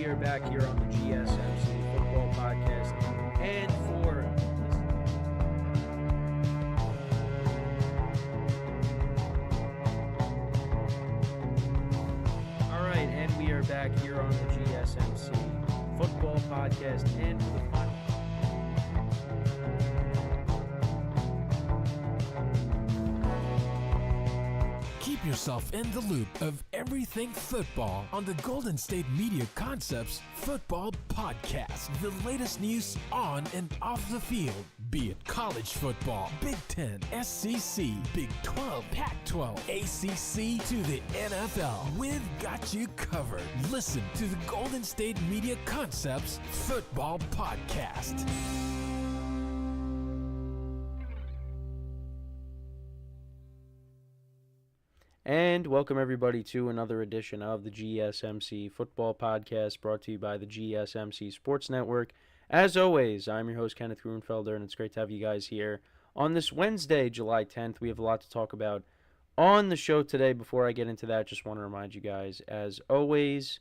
we are back here on the GSMC Football Podcast. And we are back here on the GSMC Football Podcast. And for the final. Keep yourself in the loop of everything football on the Golden State Media Concepts Football Podcast. The latest news on and off the field, be it college football, Big Ten, SEC, Big 12, Pac-12, ACC to the NFL. We've got you covered. Listen to the Golden State Media Concepts Football Podcast. And welcome everybody to another edition of the GSMC Football Podcast, brought to you by the GSMC Sports Network. As always, I'm your host, Kenneth, and it's great to have you guys here on this Wednesday, July 10th. We have a lot to talk about on the show today. Before I get into that, just want to remind you guys, as always,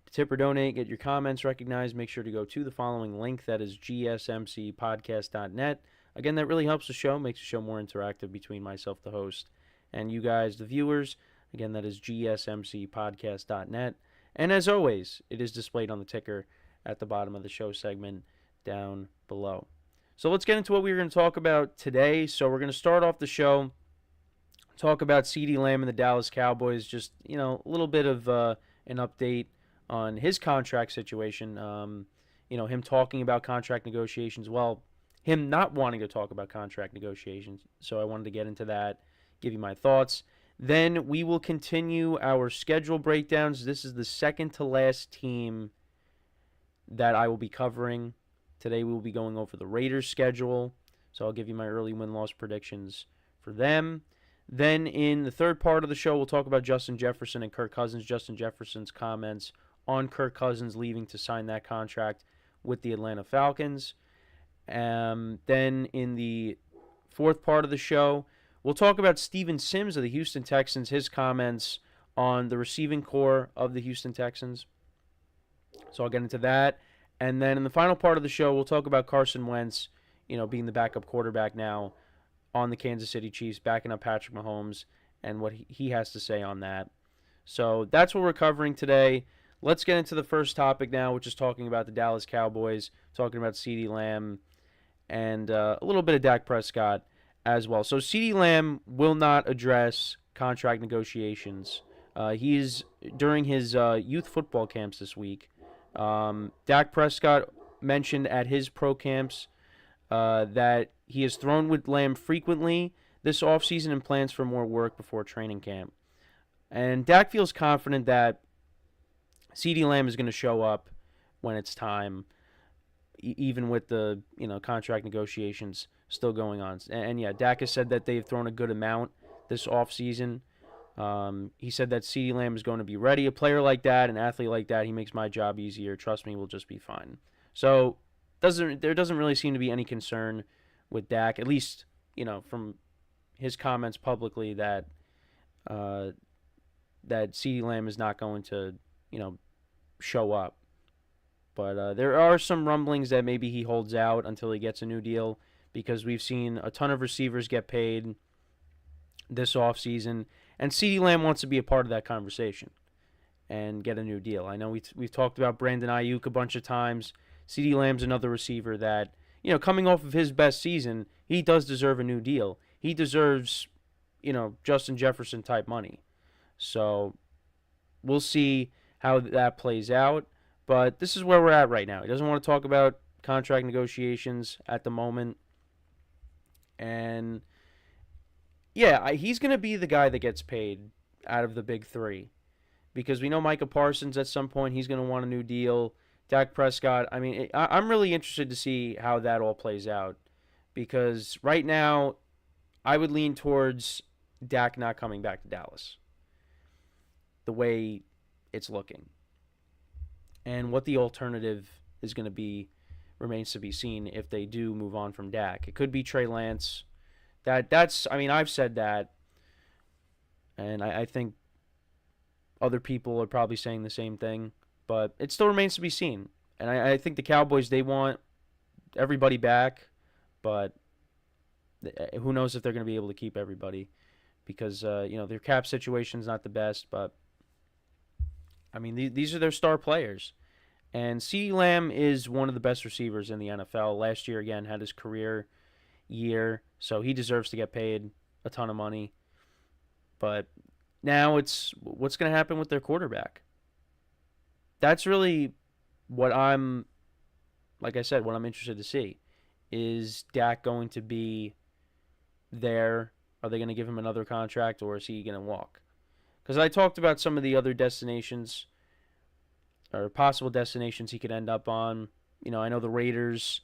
to tip or donate, get your comments recognized, make sure to go to the following link, that is gsmcpodcast.net. Again, that really helps the show, makes the show more interactive between myself, the host, and you guys, the viewers. Again, that is gsmcpodcast.net. And as always, it is displayed on the ticker at the bottom of the show segment down below. So let's get into what we're going to talk about today. So we're going to start off the show, talk about CeeDee Lamb and the Dallas Cowboys. Just, a little bit of an update on his contract situation. Him talking about contract negotiations. Well, him not wanting to talk about contract negotiations. So I wanted to get into that, give you my thoughts. Then we will continue our schedule breakdowns. This is the second to last team that I will be covering. Today we will be going over the Raiders' schedule. So I'll give you my early win-loss predictions for them. Then in the third part of the show, we'll talk about Justin Jefferson and Kirk Cousins. Justin Jefferson's comments on Kirk Cousins leaving to sign that contract with the Atlanta Falcons. Then in the fourth part of the show, we'll talk about Steven Sims of the Houston Texans, his comments on the receiving core of the Houston Texans. So I'll get into that. And then in the final part of the show, we'll talk about Carson Wentz, being the backup quarterback now on the Kansas City Chiefs, backing up Patrick Mahomes, and what he has to say on that. So that's what we're covering today. Let's get into the first topic now, which is talking about the Dallas Cowboys, talking about CeeDee Lamb, and a little bit of Dak Prescott as well. So CeeDee Lamb will not address contract negotiations. He's during his youth football camps this week. Dak Prescott mentioned at his pro camps that he has thrown with Lamb frequently this offseason and plans for more work before training camp. And Dak feels confident that CeeDee Lamb is going to show up when it's time, even with the contract negotiations still going on. And yeah, Dak has said that they've thrown a good amount this offseason. He said that CeeDee Lamb is going to be ready. A player like that, an athlete like that, he makes my job easier. Trust me, we'll just be fine. So there doesn't really seem to be any concern with Dak, at least from his comments publicly that CeeDee Lamb is not going to show up. But there are some rumblings that maybe he holds out until he gets a new deal, because we've seen a ton of receivers get paid this offseason, and CeeDee Lamb wants to be a part of that conversation and get a new deal. I know we've talked about Brandon Ayuk a bunch of times. CeeDee Lamb's another receiver that, coming off of his best season, he does deserve a new deal. He deserves, Justin Jefferson type money. So we'll see how that plays out. But this is where we're at right now. He doesn't want to talk about contract negotiations at the moment. And yeah, he's going to be the guy that gets paid out of the big three, because we know Micah Parsons at some point, he's going to want a new deal. Dak Prescott, I'm really interested to see how that all plays out, because right now I would lean towards Dak not coming back to Dallas, the way it's looking. And what the alternative is going to be remains to be seen if they do move on from Dak. It could be Trey Lance. I've said that, and I think other people are probably saying the same thing. But it still remains to be seen. And I think the Cowboys, they want everybody back, but who knows if they're going to be able to keep everybody because, their cap situation's not the best. But, I mean, these are their star players. And CeeDee Lamb is one of the best receivers in the NFL. Last year, again, had his career year, so he deserves to get paid a ton of money. But now it's what's going to happen with their quarterback. That's really what like I said, what I'm interested to see. Is Dak going to be there? Are they going to give him another contract, or is he going to walk? Because I talked about some of the other destinations or possible destinations he could end up on. I know the Raiders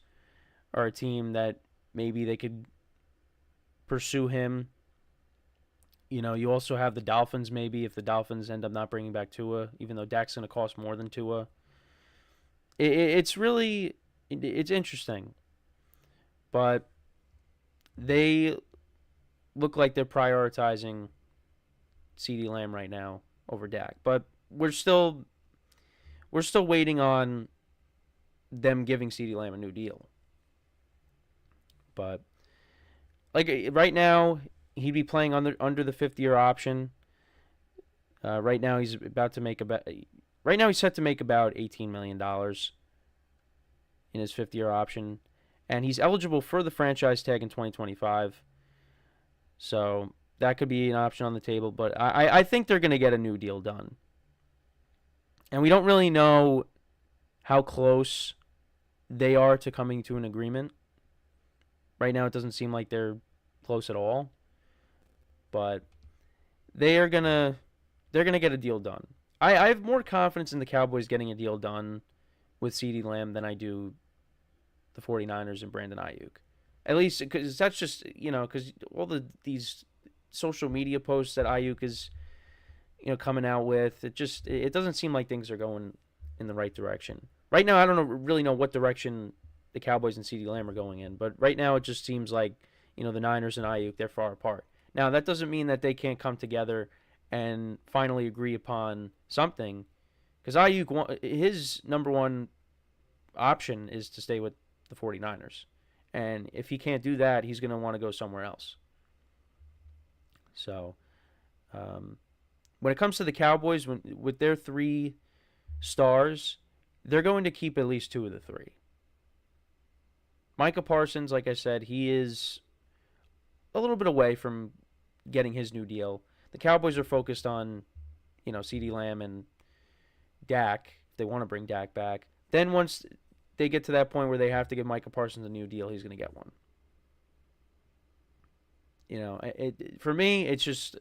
are a team that maybe they could pursue him. You also have the Dolphins maybe if the Dolphins end up not bringing back Tua, even though Dak's going to cost more than Tua. It's interesting. But they look like they're prioritizing CeeDee Lamb right now over Dak. But we're still waiting on them giving CeeDee Lamb a new deal. But right now, he'd be playing under the 5th-year option. Right now, he's set to make about $18 million in his 5th-year option, and he's eligible for the franchise tag in 2025. So that could be an option on the table. But I think they're going to get a new deal done. And we don't really know how close they are to coming to an agreement. Right now, it doesn't seem like they're close at all. But they're gonna get a deal done. I have more confidence in the Cowboys getting a deal done with CeeDee Lamb than I do the 49ers and Brandon Ayuk. At least because that's just, because all these social media posts that Ayuk is coming out with, it doesn't seem like things are going in the right direction. Right now, I don't really know what direction the Cowboys and CeeDee Lamb are going in, but right now it just seems like, the Niners and Ayuk, they're far apart. Now, that doesn't mean that they can't come together and finally agree upon something, because Ayuk, his number one option is to stay with the 49ers, and if he can't do that, he's going to want to go somewhere else. So, when it comes to the Cowboys, with their 3 stars, they're going to keep at least 2 of the 3. Micah Parsons, like I said, he is a little bit away from getting his new deal. The Cowboys are focused on, CeeDee Lamb and Dak. If they want to bring Dak back. Then once they get to that point where they have to give Micah Parsons a new deal, he's going to get one. For me, it's just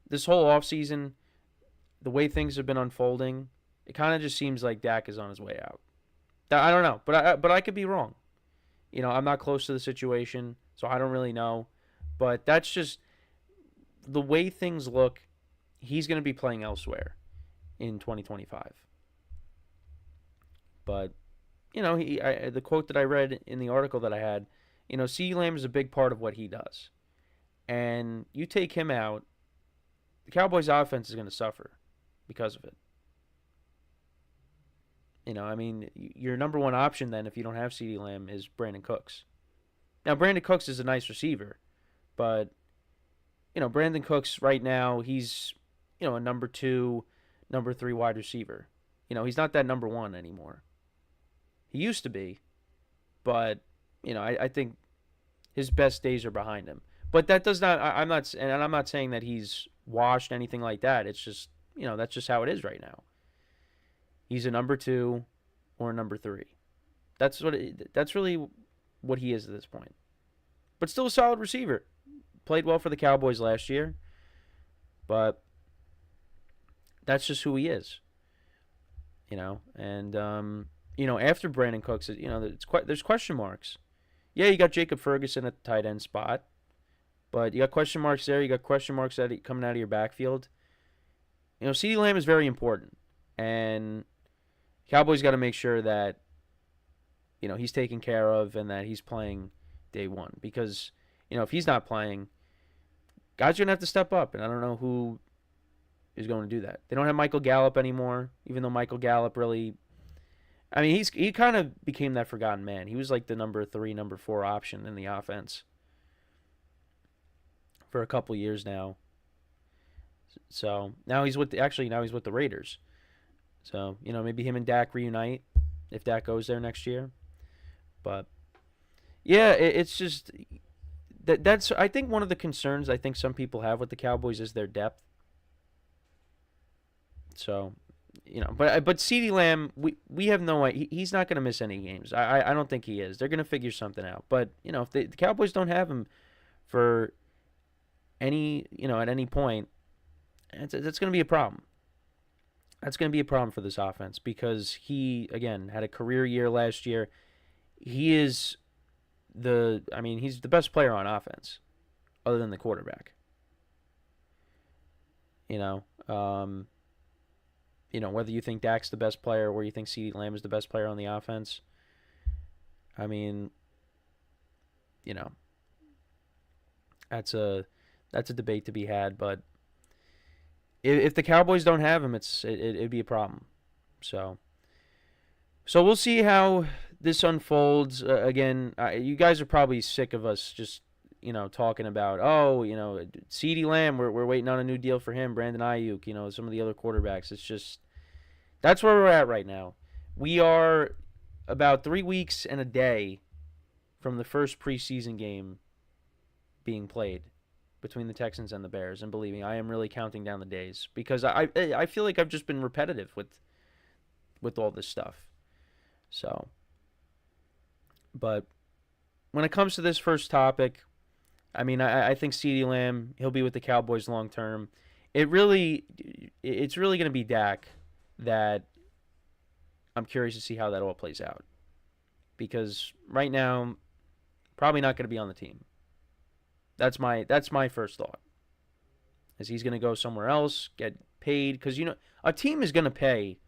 this whole offseason, the way things have been unfolding, it kind of just seems like Dak is on his way out. I don't know, but I could be wrong. I'm not close to the situation, so I don't really know. But that's just the way things look. He's going to be playing elsewhere in 2025. But, the quote that I read in the article that I had, CeeDee Lamb is a big part of what he does. And you take him out, the Cowboys' offense is going to suffer because of it. Your number one option then, if you don't have CeeDee Lamb, is Brandon Cooks. Now, Brandon Cooks is a nice receiver, but, Brandon Cooks right now, he's, a number 2, number 3 wide receiver. He's not that number 1 anymore. He used to be, but, I think his best days are behind him. But that does not, I'm not saying that he's washed, anything like that. It's just, that's just how it is right now. He's a number 2 or a number 3. That's really what he is at this point. But still a solid receiver. Played well for the Cowboys last year. But that's just who he is. And after Brandon Cooks, there's question marks. Yeah, you got Jacob Ferguson at the tight end spot. But you got question marks there. You got question marks coming out of your backfield. CeeDee Lamb is very important. And Cowboys got to make sure that, he's taken care of and that he's playing day one. Because, if he's not playing, guys are going to have to step up. And I don't know who is going to do that. They don't have Michael Gallup anymore, even though Michael Gallup really, I mean, he kind of became that forgotten man. He was like the number 3, number 4 option in the offense for a couple years now. So now he's with the Raiders. So, maybe him and Dak reunite if Dak goes there next year. But yeah, it's just that's I think one of the concerns I think some people have with the Cowboys is their depth. So, but CeeDee Lamb, we have no idea. He's not going to miss any games. I don't think he is. They're going to figure something out. But, if the Cowboys don't have him for any, at any point, that's going to be a problem. That's going to be a problem for this offense because he, again, had a career year last year. He's the best player on offense other than the quarterback. Whether you think Dak's the best player or you think CeeDee Lamb is the best player on the offense, I mean, that's a debate to be had. But if the Cowboys don't have him, it'd be a problem. So we'll see how this unfolds. Again, you guys are probably sick of us just talking about, CeeDee Lamb, we're waiting on a new deal for him, Brandon Ayuk, some of the other quarterbacks. It's just, that's where we're at right now. We are about 3 weeks and a day from the first preseason game being played between the Texans and the Bears. And believe me, I am really counting down the days because I feel like I've just been repetitive with all this stuff. So, but when it comes to this first topic, I mean, I think CeeDee Lamb, he'll be with the Cowboys long term. It's really going to be Dak that I'm curious to see how that all plays out. Because right now, probably not going to be on the team. That's my first thought. Is he's going to go somewhere else, get paid? Because, a team is going to pay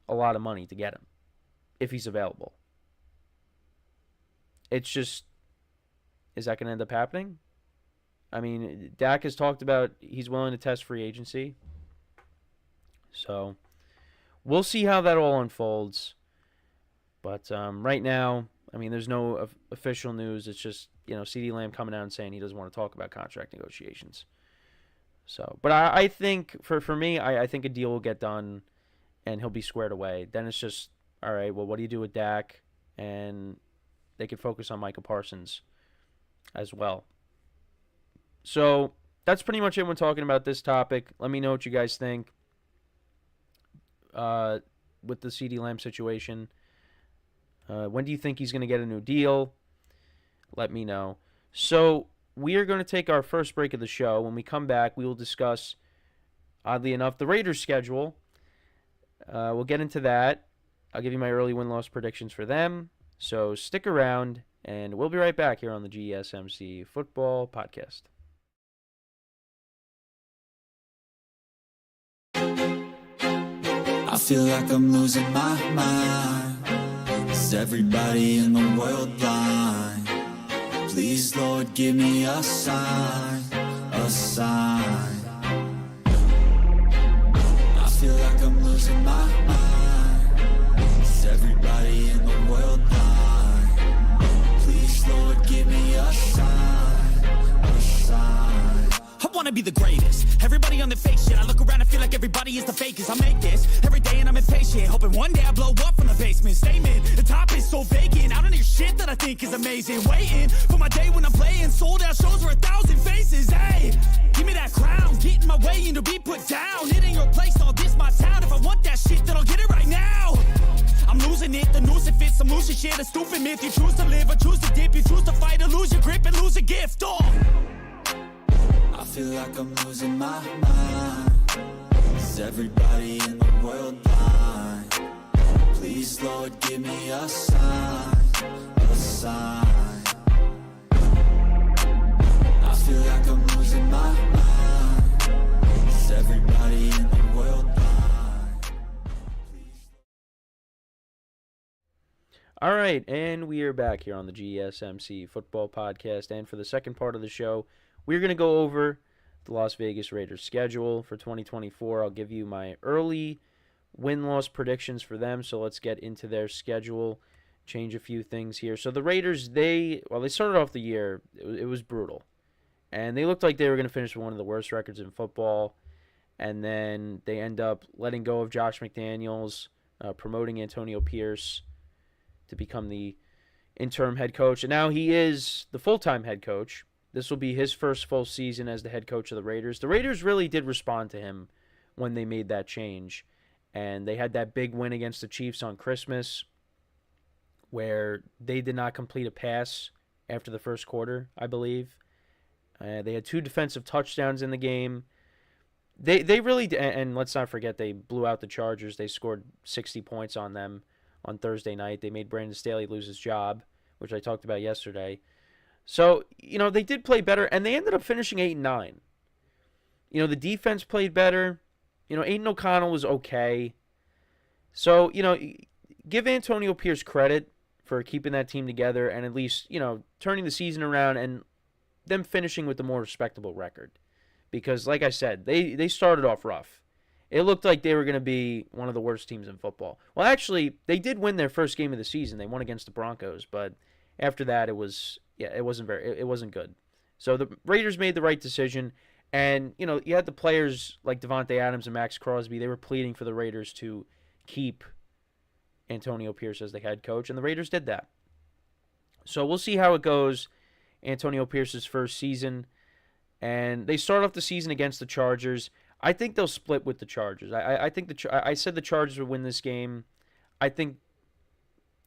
a lot of money to get him if he's available. It's just, is that going to end up happening? I mean, Dak has talked about he's willing to test free agency. So, we'll see how that all unfolds. But right now, I mean, there's no official news. It's just, CeeDee Lamb coming out and saying he doesn't want to talk about contract negotiations. So, but I think, for me, I think a deal will get done and he'll be squared away. Then it's just, all right, well, what do you do with Dak? And they can focus on Micah Parsons as well. So that's pretty much it when talking about this topic. Let me know what you guys think with the CeeDee Lamb situation. When do you think he's going to get a new deal? Let me know. So we are going to take our first break of the show. When we come back, we will discuss, oddly enough, the Raiders' schedule. We'll get into that. I'll give you my early win-loss predictions for them. So stick around, and we'll be right back here on the GSMC Football Podcast. I feel like I'm losing my mind. Is everybody in the world blind? Please, Lord, give me a sign, a sign. I feel like I'm losing my mind. Is everybody in the world blind? Please, Lord, give me a sign, a sign. I wanna be the greatest. Everybody on the fake shit. I look around and feel like everybody is the fakest. I make this every day and I'm impatient, hoping one day I blow up from the basement. Statement, the top is so vacant. I don't hear shit that I think is amazing. Waiting for my day when I'm playing sold out shows for 1,000 faces. Hey, give me that crown, get in my way and to be put down. It ain't your place, all this my town. If I want that shit, then I'll get it right now. I'm losing it, the noose it fits. I'm losing shit, a stupid myth. You choose to live or choose to dip. You choose to fight or lose your grip and lose a gift. I feel like I'm losing my mind. Is everybody in the world blind? Please, Lord, give me a sign, a sign. I feel like I'm losing my mind. Is everybody in the world blind? All right, and we are back here on the GSMC Football Podcast. And for the second part of the show, we're going to go over the Las Vegas Raiders schedule for 2024. I'll give you my early win-loss predictions for them. So let's get into their schedule, change a few things here. So the Raiders, they started off the year, it was brutal. And they looked like they were going to finish with one of the worst records in football. And then they end up letting go of Josh McDaniels, promoting Antonio Pierce to become the interim head coach. And now he is the full-time head coach. This will be his first full season as the head coach of the Raiders. The Raiders really did respond to him when they made that change. And they had that big win against the Chiefs on Christmas where they did not complete a pass after the first quarter, I believe. They had 2 defensive touchdowns in the game. They really, and let's not forget, they blew out the Chargers. They scored 60 points on them on Thursday night. They made Brandon Staley lose his job, which I talked about yesterday. So, they did play better, and they ended up finishing 8-9. The defense played better. Aiden O'Connell was okay. So, give Antonio Pierce credit for keeping that team together and at least, turning the season around and them finishing with a more respectable record. Because, like I said, they started off rough. It looked like they were going to be one of the worst teams in football. Well, actually, they did win their first game of the season. They won against the Broncos, but after that, it wasn't good. So the Raiders made the right decision, and you had the players like Devontae Adams and Max Crosby. They were pleading for the Raiders to keep Antonio Pierce as the head coach, and the Raiders did that. So we'll see how it goes. Antonio Pierce's first season. And they start off the season against the Chargers. I think they'll split with the Chargers. I think I said the Chargers would win this game. I think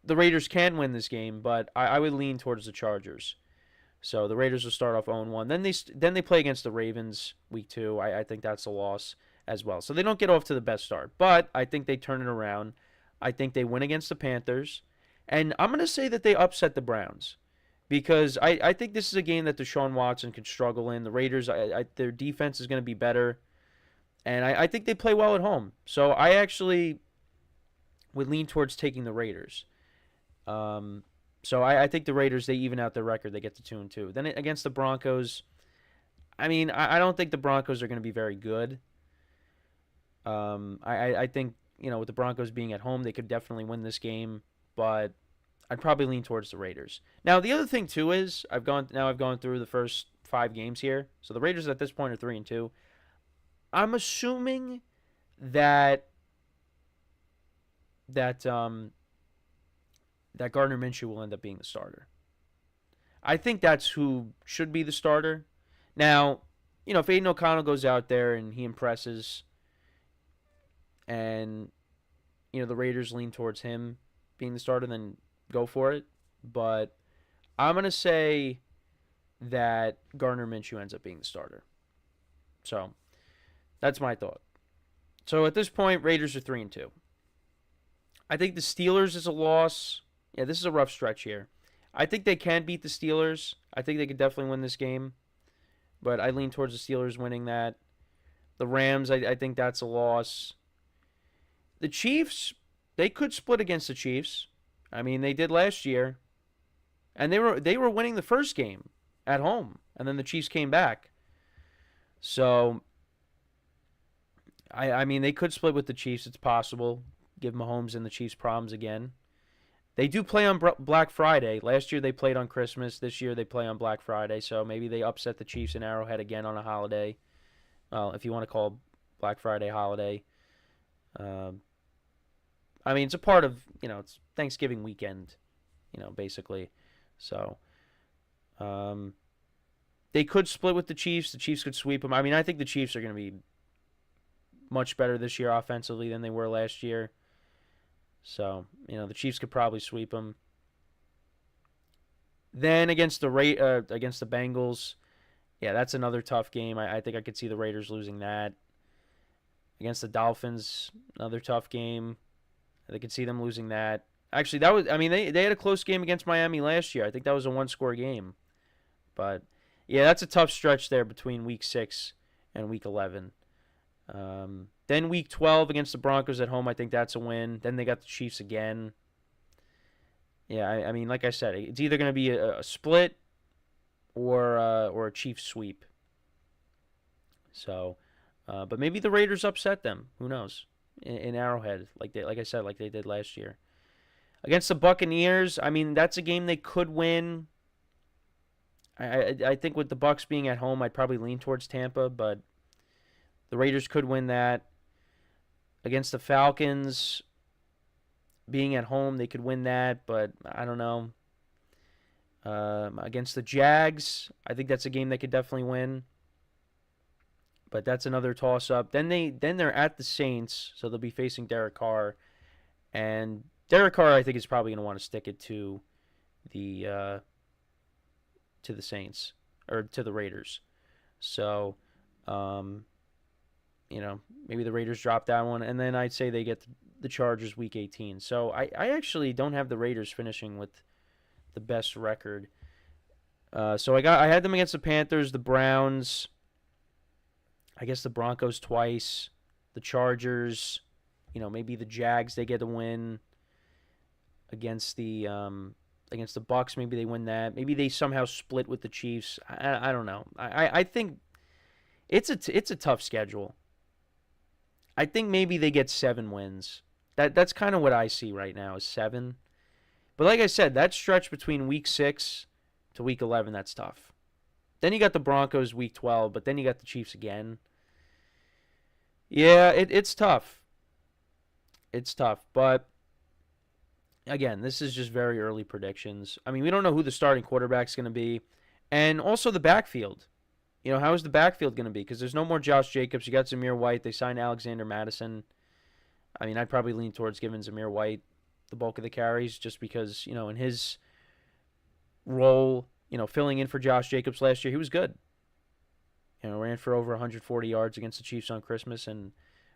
the Raiders can win this game, but I would lean towards the Chargers. So the Raiders will start off 0-1. Then they play against the Ravens week 2. I think that's a loss as well. So they don't get off to the best start, but I think they turn it around. I think they win against the Panthers. And I'm going to say that they upset the Browns. Because I think this is a game that Deshaun Watson could struggle in. The Raiders, their defense is going to be better. And I think they play well at home. So I actually would lean towards taking the Raiders. So I think the Raiders, they even out their record. They get to 2-2. Then against the Broncos, I don't think the Broncos are going to be very good. I think, with the Broncos being at home, they could definitely win this game. But I'd probably lean towards the Raiders. Now, the other thing, too, is I've gone through the first 5 games here. So the Raiders at this point are 3-2. I'm assuming that Gardner Minshew will end up being the starter. I think that's who should be the starter. Now, if Aiden O'Connell goes out there and he impresses and, the Raiders lean towards him being the starter, then go for it. But I'm going to say that Gardner Minshew ends up being the starter. So that's my thought. So at this point, Raiders are 3-2. I think the Steelers is a loss. Yeah, this is a rough stretch here. I think they can beat the Steelers. I think they could definitely win this game. But I lean towards the Steelers winning that. The Rams, I think that's a loss. The Chiefs, they could split against the Chiefs. They did last year. And they were winning the first game at home. And then the Chiefs came back. So, they could split with the Chiefs. It's possible. Give Mahomes and the Chiefs problems again. They do play on Black Friday. Last year they played on Christmas. This year they play on Black Friday. So maybe they upset the Chiefs in Arrowhead again on a holiday. Well, if you want to call Black Friday holiday. It's a part of, it's Thanksgiving weekend, basically. So, they could split with the Chiefs. The Chiefs could sweep them. I think the Chiefs are going to be much better this year offensively than they were last year. So, the Chiefs could probably sweep them. Then against the Bengals, yeah, that's another tough game. I think I could see the Raiders losing that. Against the Dolphins, another tough game. I could see them losing that. Actually, that was they had a close game against Miami last year. I think that was a 1-score game. But yeah, that's a tough stretch there between week 6 and week 11. Then week 12 against the Broncos at home, I think that's a win. Then they got the Chiefs again. Yeah, like I said, it's either going to be a split or a Chiefs sweep. So, but maybe the Raiders upset them. Who knows? In Arrowhead, like I said, like they did last year. Against the Buccaneers, I mean, that's a game they could win. I think with the Bucs being at home, I'd probably lean towards Tampa, but the Raiders could win that. Against the Falcons, being at home, they could win that, but I don't know. Against the Jags, I think that's a game they could definitely win, but that's another toss-up. Then they're at the Saints, so they'll be facing Derek Carr, and Derek Carr, I think, is probably going to want to stick it to the Saints or to the Raiders. So, maybe the Raiders drop that one, and then I'd say they get the Chargers Week 18. So I actually don't have the Raiders finishing with the best record. So I had them against the Panthers, the Browns, I guess the Broncos twice, the Chargers, maybe the Jags, they get a win against the Bucs. Maybe they win that. Maybe they somehow split with the Chiefs. I don't know. I think it's a tough schedule. I think maybe they get 7 wins. That's kind of what I see right now is 7. But like I said, that stretch between week 6 to week 11, that's tough. Then you got the Broncos week 12, but then you got the Chiefs again. Yeah, it's tough. It's tough, but again, this is just very early predictions. I mean, we don't know who the starting quarterback's going to be, and also the backfield. How is the backfield going to be? Because there's no more Josh Jacobs. You got Zamir White. They signed Alexander Madison. I mean, I'd probably lean towards giving Zamir White the bulk of the carries just because, in his role, filling in for Josh Jacobs last year, he was good. Ran for over 140 yards against the Chiefs on Christmas, and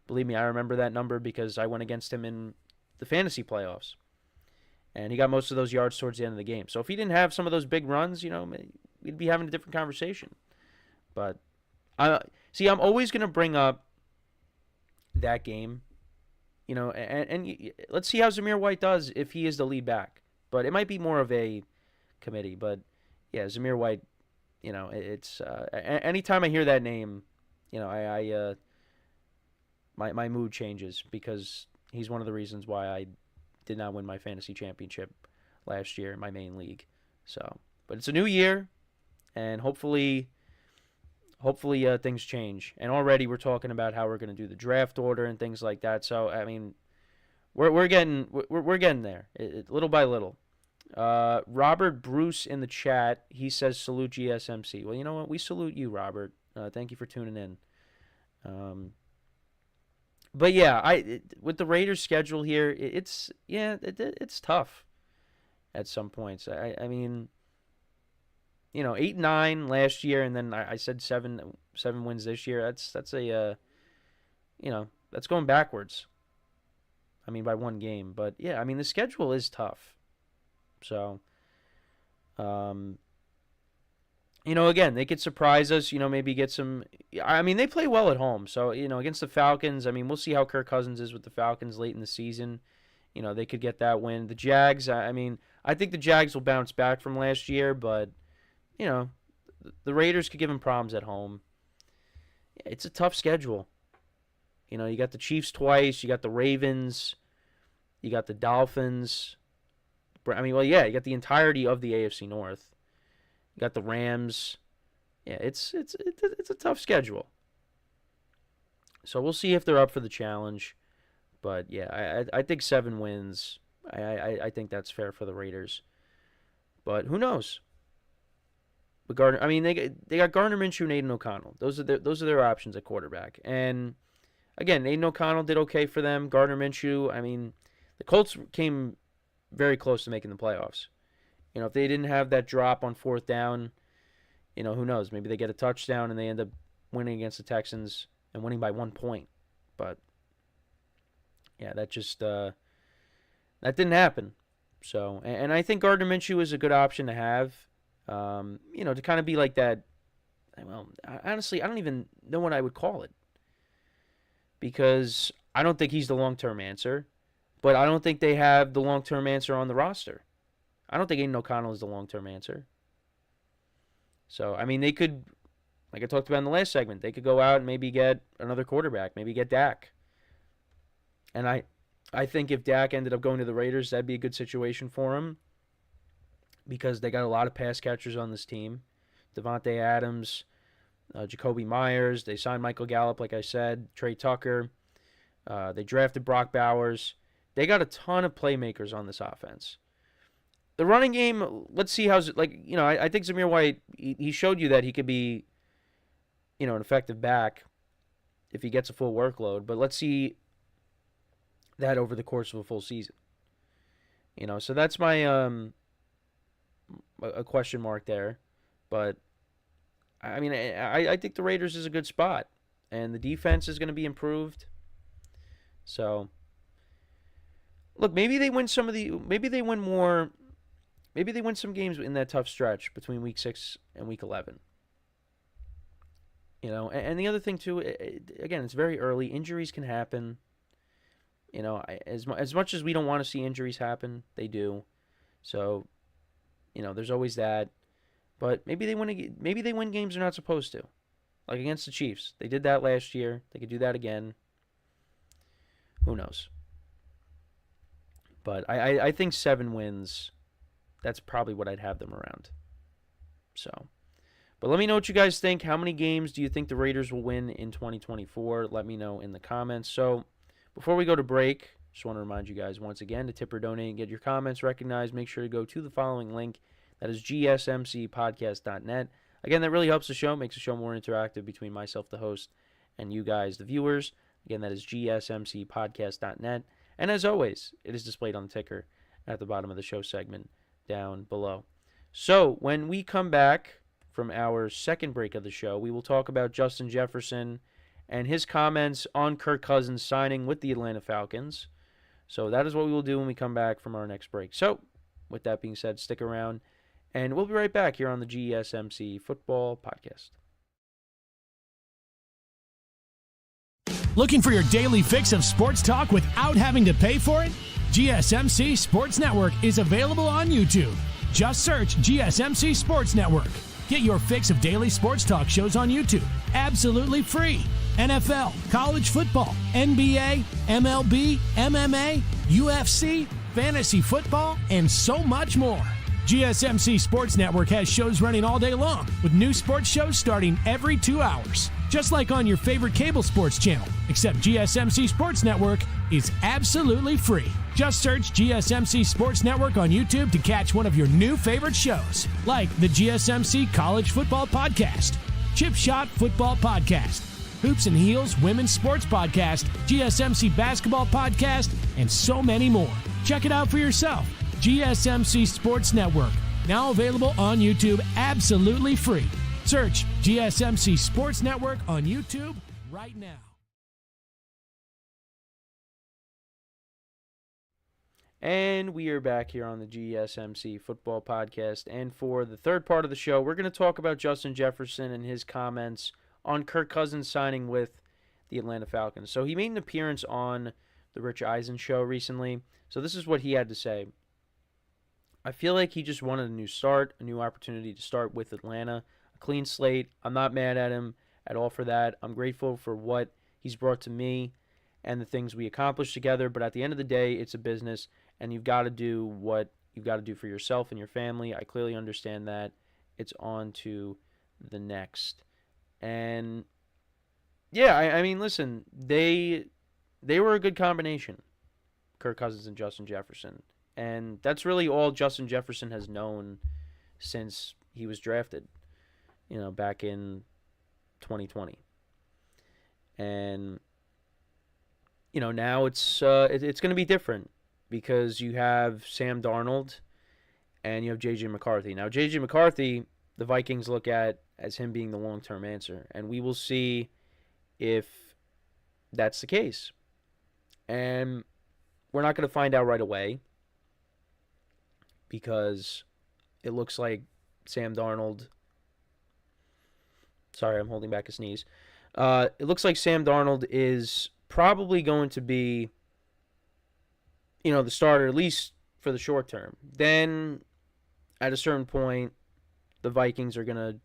believe me, I remember that number because I went against him in the fantasy playoffs. And he got most of those yards towards the end of the game. So if he didn't have some of those big runs, we'd be having a different conversation. But, I'm always going to bring up that game, and let's see how Zamir White does if he is the lead back. But it might be more of a committee. But, yeah, Zamir White, it's anytime I hear that name, my mood changes because he's one of the reasons why I did not win my fantasy championship last year in my main league. So, but it's a new year, and hopefully things change. And already we're talking about how we're going to do the draft order and things like that. So I mean, we're getting there, little by little. Robert Bruce in the chat, he says salute GSMC. Well, you know what? We salute you, Robert. Thank you for tuning in. But yeah, with the Raiders' schedule here, it's tough at some points. I mean, 8-9 last year, and then I said seven wins this year. That's that's going backwards. I mean, by one game, but yeah, I mean the schedule is tough. So, again, they could surprise us, maybe get some. I mean, they play well at home. So, against the Falcons, I mean, we'll see how Kirk Cousins is with the Falcons late in the season. They could get that win. The Jags, I mean, I think the Jags will bounce back from last year, but, the Raiders could give them problems at home. It's a tough schedule. You got the Chiefs twice. You got the Ravens. You got the Dolphins. I mean, well, yeah, you got the entirety of the AFC North. You got the Rams. Yeah, it's a tough schedule. So we'll see if they're up for the challenge. But yeah, I think 7 wins. I think that's fair for the Raiders. But who knows? But Gardner, I mean, they got Gardner Minshew and Aiden O'Connell. Those are their options at quarterback. And again, Aiden O'Connell did okay for them. Gardner Minshew, I mean, the Colts came very close to making the playoffs. If they didn't have that drop on 4th down, who knows? Maybe they get a touchdown and they end up winning against the Texans and winning by 1 point. But yeah, that just that didn't happen. So, and I think Gardner Minshew is a good option to have. To kind of be like that. Well, honestly, I don't even know what I would call it because I don't think he's the long-term answer, but I don't think they have the long-term answer on the roster. I don't think Aiden O'Connell is the long-term answer. So, I mean, they could Like I talked about in the last segment, they could go out and maybe get another quarterback, maybe get Dak. And I think if Dak ended up going to the Raiders, that'd be a good situation for him because they got a lot of pass catchers on this team. Devontae Adams, Jacoby Myers. They signed Michael Gallup, like I said, Trey Tucker. They drafted Brock Bowers. They got a ton of playmakers on this offense. The running game, let's see how's it. I think Zamir White, he showed you that he could be, an effective back if he gets a full workload. But let's see that over the course of a full season. So that's my a question mark there. But, I mean, I think the Raiders is a good spot. And the defense is going to be improved. So, look, maybe they win some games in that tough stretch between Week 6 and Week 11. And the other thing, too, again, it's very early. Injuries can happen. As much as we don't want to see injuries happen, they do. So, there's always that. But maybe they win games they're not supposed to. Like against the Chiefs. They did that last year. They could do that again. Who knows? But I think 7 wins, that's probably what I'd have them around. So, but let me know what you guys think. How many games do you think the Raiders will win in 2024? Let me know in the comments. So, before we go to break, just want to remind you guys once again to tip or donate and get your comments recognized. Make sure to go to the following link. That is GSMCpodcast.net. Again, that really helps the show, makes the show more interactive between myself, the host, and you guys, the viewers. Again, that is GSMCpodcast.net. And as always, it is displayed on the ticker at the bottom of the show segment down below. So, when we come back from our second break of the show, we will talk about Justin Jefferson and his comments on Kirk Cousins signing with the Atlanta Falcons. So, that is what we will do when we come back from our next break. So, with that being said, stick around, and we'll be right back here on the GSMC Football Podcast. Looking for your daily fix of sports talk without having to pay for it? GSMC Sports Network is available on YouTube. Just search GSMC Sports Network. Get your fix of daily sports talk shows on YouTube, absolutely free. NFL, college football, NBA, MLB, MMA, UFC, fantasy football, and so much more. GSMC Sports Network has shows running all day long, with new sports shows starting every 2 hours. Just like on your favorite cable sports channel, except GSMC Sports Network is absolutely free. Just search GSMC Sports Network on YouTube to catch one of your new favorite shows, like the GSMC College Football Podcast, Chip Shot Football Podcast, Hoops and Heels Women's Sports Podcast, GSMC Basketball Podcast, and so many more. Check it out for yourself. GSMC Sports Network, now available on YouTube absolutely free. Search GSMC Sports Network on YouTube right now. And we are back here on the GSMC Football Podcast. And for the third part of the show, we're going to talk about Justin Jefferson and his comments on Kirk Cousins signing with the Atlanta Falcons. So he made an appearance on the Rich Eisen show recently. So this is what he had to say. I feel like he just wanted a new start, a new opportunity to start with Atlanta, a clean slate. I'm not mad at him at all for that. I'm grateful for what he's brought to me and the things we accomplished together. But at the end of the day, it's a business, and you've got to do what you've got to do for yourself and your family. I clearly understand that. It's on to the next. And, yeah, I mean, listen, they were a good combination, Kirk Cousins and Justin Jefferson. And that's really all Justin Jefferson has known since he was drafted, back in 2020. And, now it's going to be different because you have Sam Darnold and you have J.J. McCarthy. Now, J.J. McCarthy, the Vikings look at as him being the long-term answer. And we will see if that's the case. And we're not going to find out right away, because it looks like Sam Darnold... Sorry, I'm holding back a sneeze. It looks like Sam Darnold is probably going to be, the starter, at least for the short term. Then, at a certain point, the Vikings are going to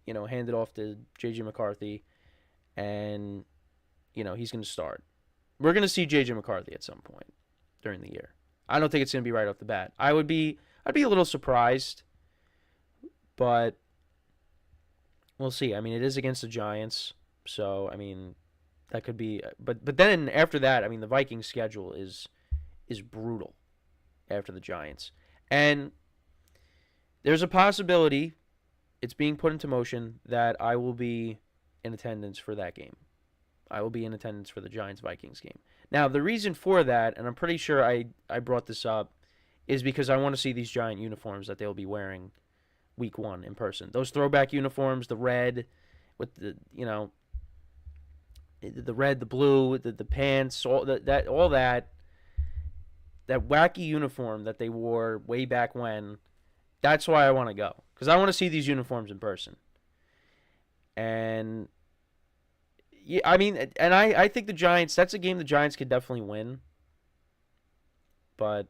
hand it off to J.J. McCarthy, and, he's going to start. We're going to see J.J. McCarthy at some point during the year. I don't think it's going to be right off the bat. I'd be a little surprised, but we'll see. I mean, it is against the Giants, so, I mean, that could be. But then after that, I mean, the Vikings' schedule is brutal after the Giants. And there's a possibility, it's being put into motion, that I will be in attendance for that game. I will be in attendance for the Giants-Vikings game. Now, the reason for that, and I'm pretty sure I brought this up, is because I want to see these Giant uniforms that they'll be wearing week 1 in person. Those throwback uniforms, the red with the, the red, the blue, the pants, all that wacky uniform that they wore way back when. That's why I want to go, because I want to see these uniforms in person. And yeah, I mean, and I think the Giants, that's a game the Giants could definitely win. But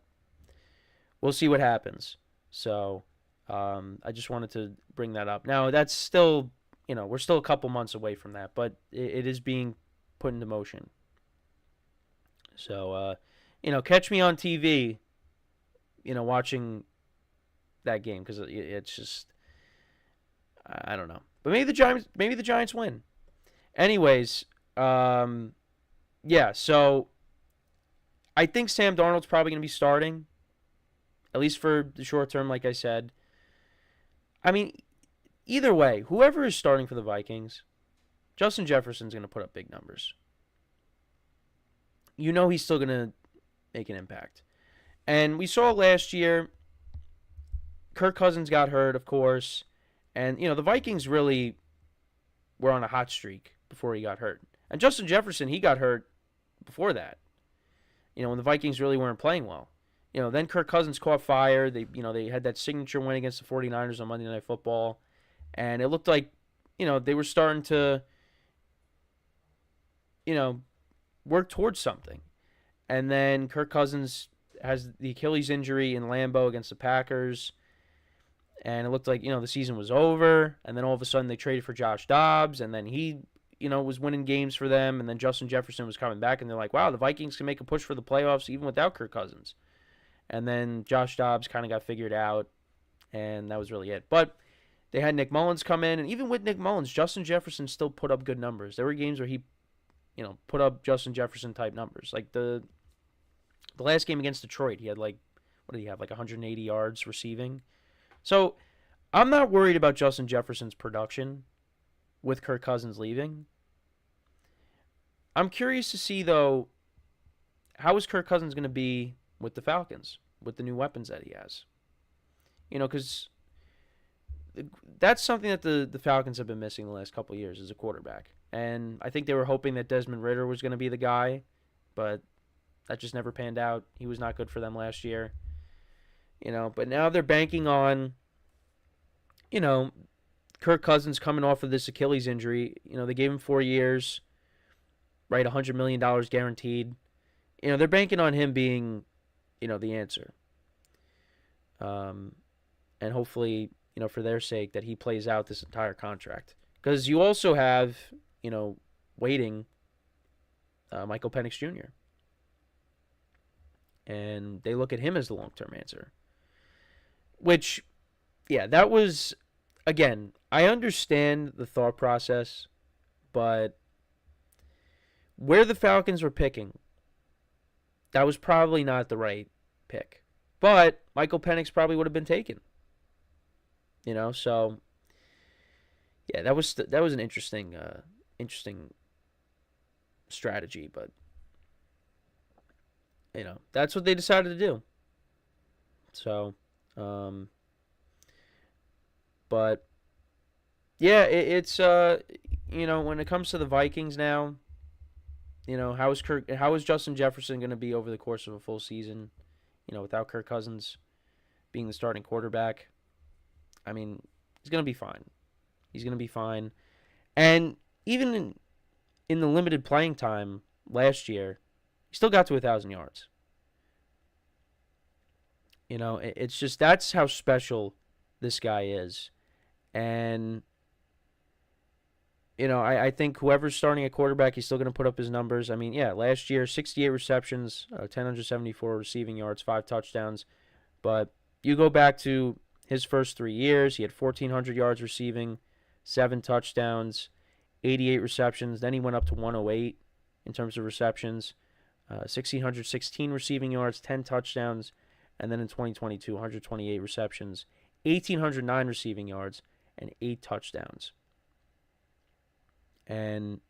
we'll see what happens. So I just wanted to bring that up. Now, that's still, we're still a couple months away from that, but it is being put into motion. So, catch me on TV, watching that game, because it's just, I don't know. But maybe the Giants win. Anyways, yeah, so I think Sam Darnold's probably going to be starting, at least for the short term, like I said. I mean, either way, whoever is starting for the Vikings, Justin Jefferson's going to put up big numbers. He's still going to make an impact. And we saw last year, Kirk Cousins got hurt, of course. And, the Vikings really were on a hot streak before he got hurt. And Justin Jefferson, he got hurt before that. When the Vikings really weren't playing well. Then Kirk Cousins caught fire. They had that signature win against the 49ers on Monday Night Football. And it looked like, they were starting to, work towards something. And then Kirk Cousins has the Achilles injury in Lambeau against the Packers. And it looked like, the season was over. And then all of a sudden they traded for Josh Dobbs. And then he, was winning games for them. And then Justin Jefferson was coming back. And they're like, wow, the Vikings can make a push for the playoffs even without Kirk Cousins. And then Josh Dobbs kind of got figured out. And that was really it. But they had Nick Mullins come in. And even with Nick Mullins, Justin Jefferson still put up good numbers. There were games where he, put up Justin Jefferson type numbers. Like the last game against Detroit, he had what did he have? 180 yards receiving. So I'm not worried about Justin Jefferson's production with Kirk Cousins leaving. I'm curious to see, though, how is Kirk Cousins going to be with the Falcons, with the new weapons that he has? Because that's something that the Falcons have been missing the last couple of years as a quarterback. And I think they were hoping that Desmond Ridder was going to be the guy, but that just never panned out. He was not good for them last year. But now they're banking on, Kirk Cousins coming off of this Achilles injury. They gave him 4 years, right, $100 million guaranteed. They're banking on him being, the answer. And hopefully, for their sake, that he plays out this entire contract. Because you also have, waiting Michael Penix Jr. And they look at him as the long-term answer. Which, yeah, that was, again, I understand the thought process, but where the Falcons were picking, that was probably not the right pick. But Michael Penix probably would have been taken. So yeah, that was an interesting strategy, but that's what they decided to do. So, but yeah, it's when it comes to the Vikings now, how is Justin Jefferson going to be over the course of a full season, without Kirk Cousins being the starting quarterback? I mean, he's going to be fine. He's going to be fine. And even in the limited playing time last year, he still got to 1,000 yards. It's just, that's how special this guy is. And, I think whoever's starting at quarterback, he's still going to put up his numbers. I mean, yeah, last year, 68 receptions, 1,074 receiving yards, 5 touchdowns. But you go back to his first 3 years, he had 1,400 yards receiving, 7 touchdowns, 88 receptions. Then he went up to 108 in terms of receptions, 1,616 receiving yards, 10 touchdowns. And then in 2022, 128 receptions, 1,809 receiving yards, and 8 touchdowns. And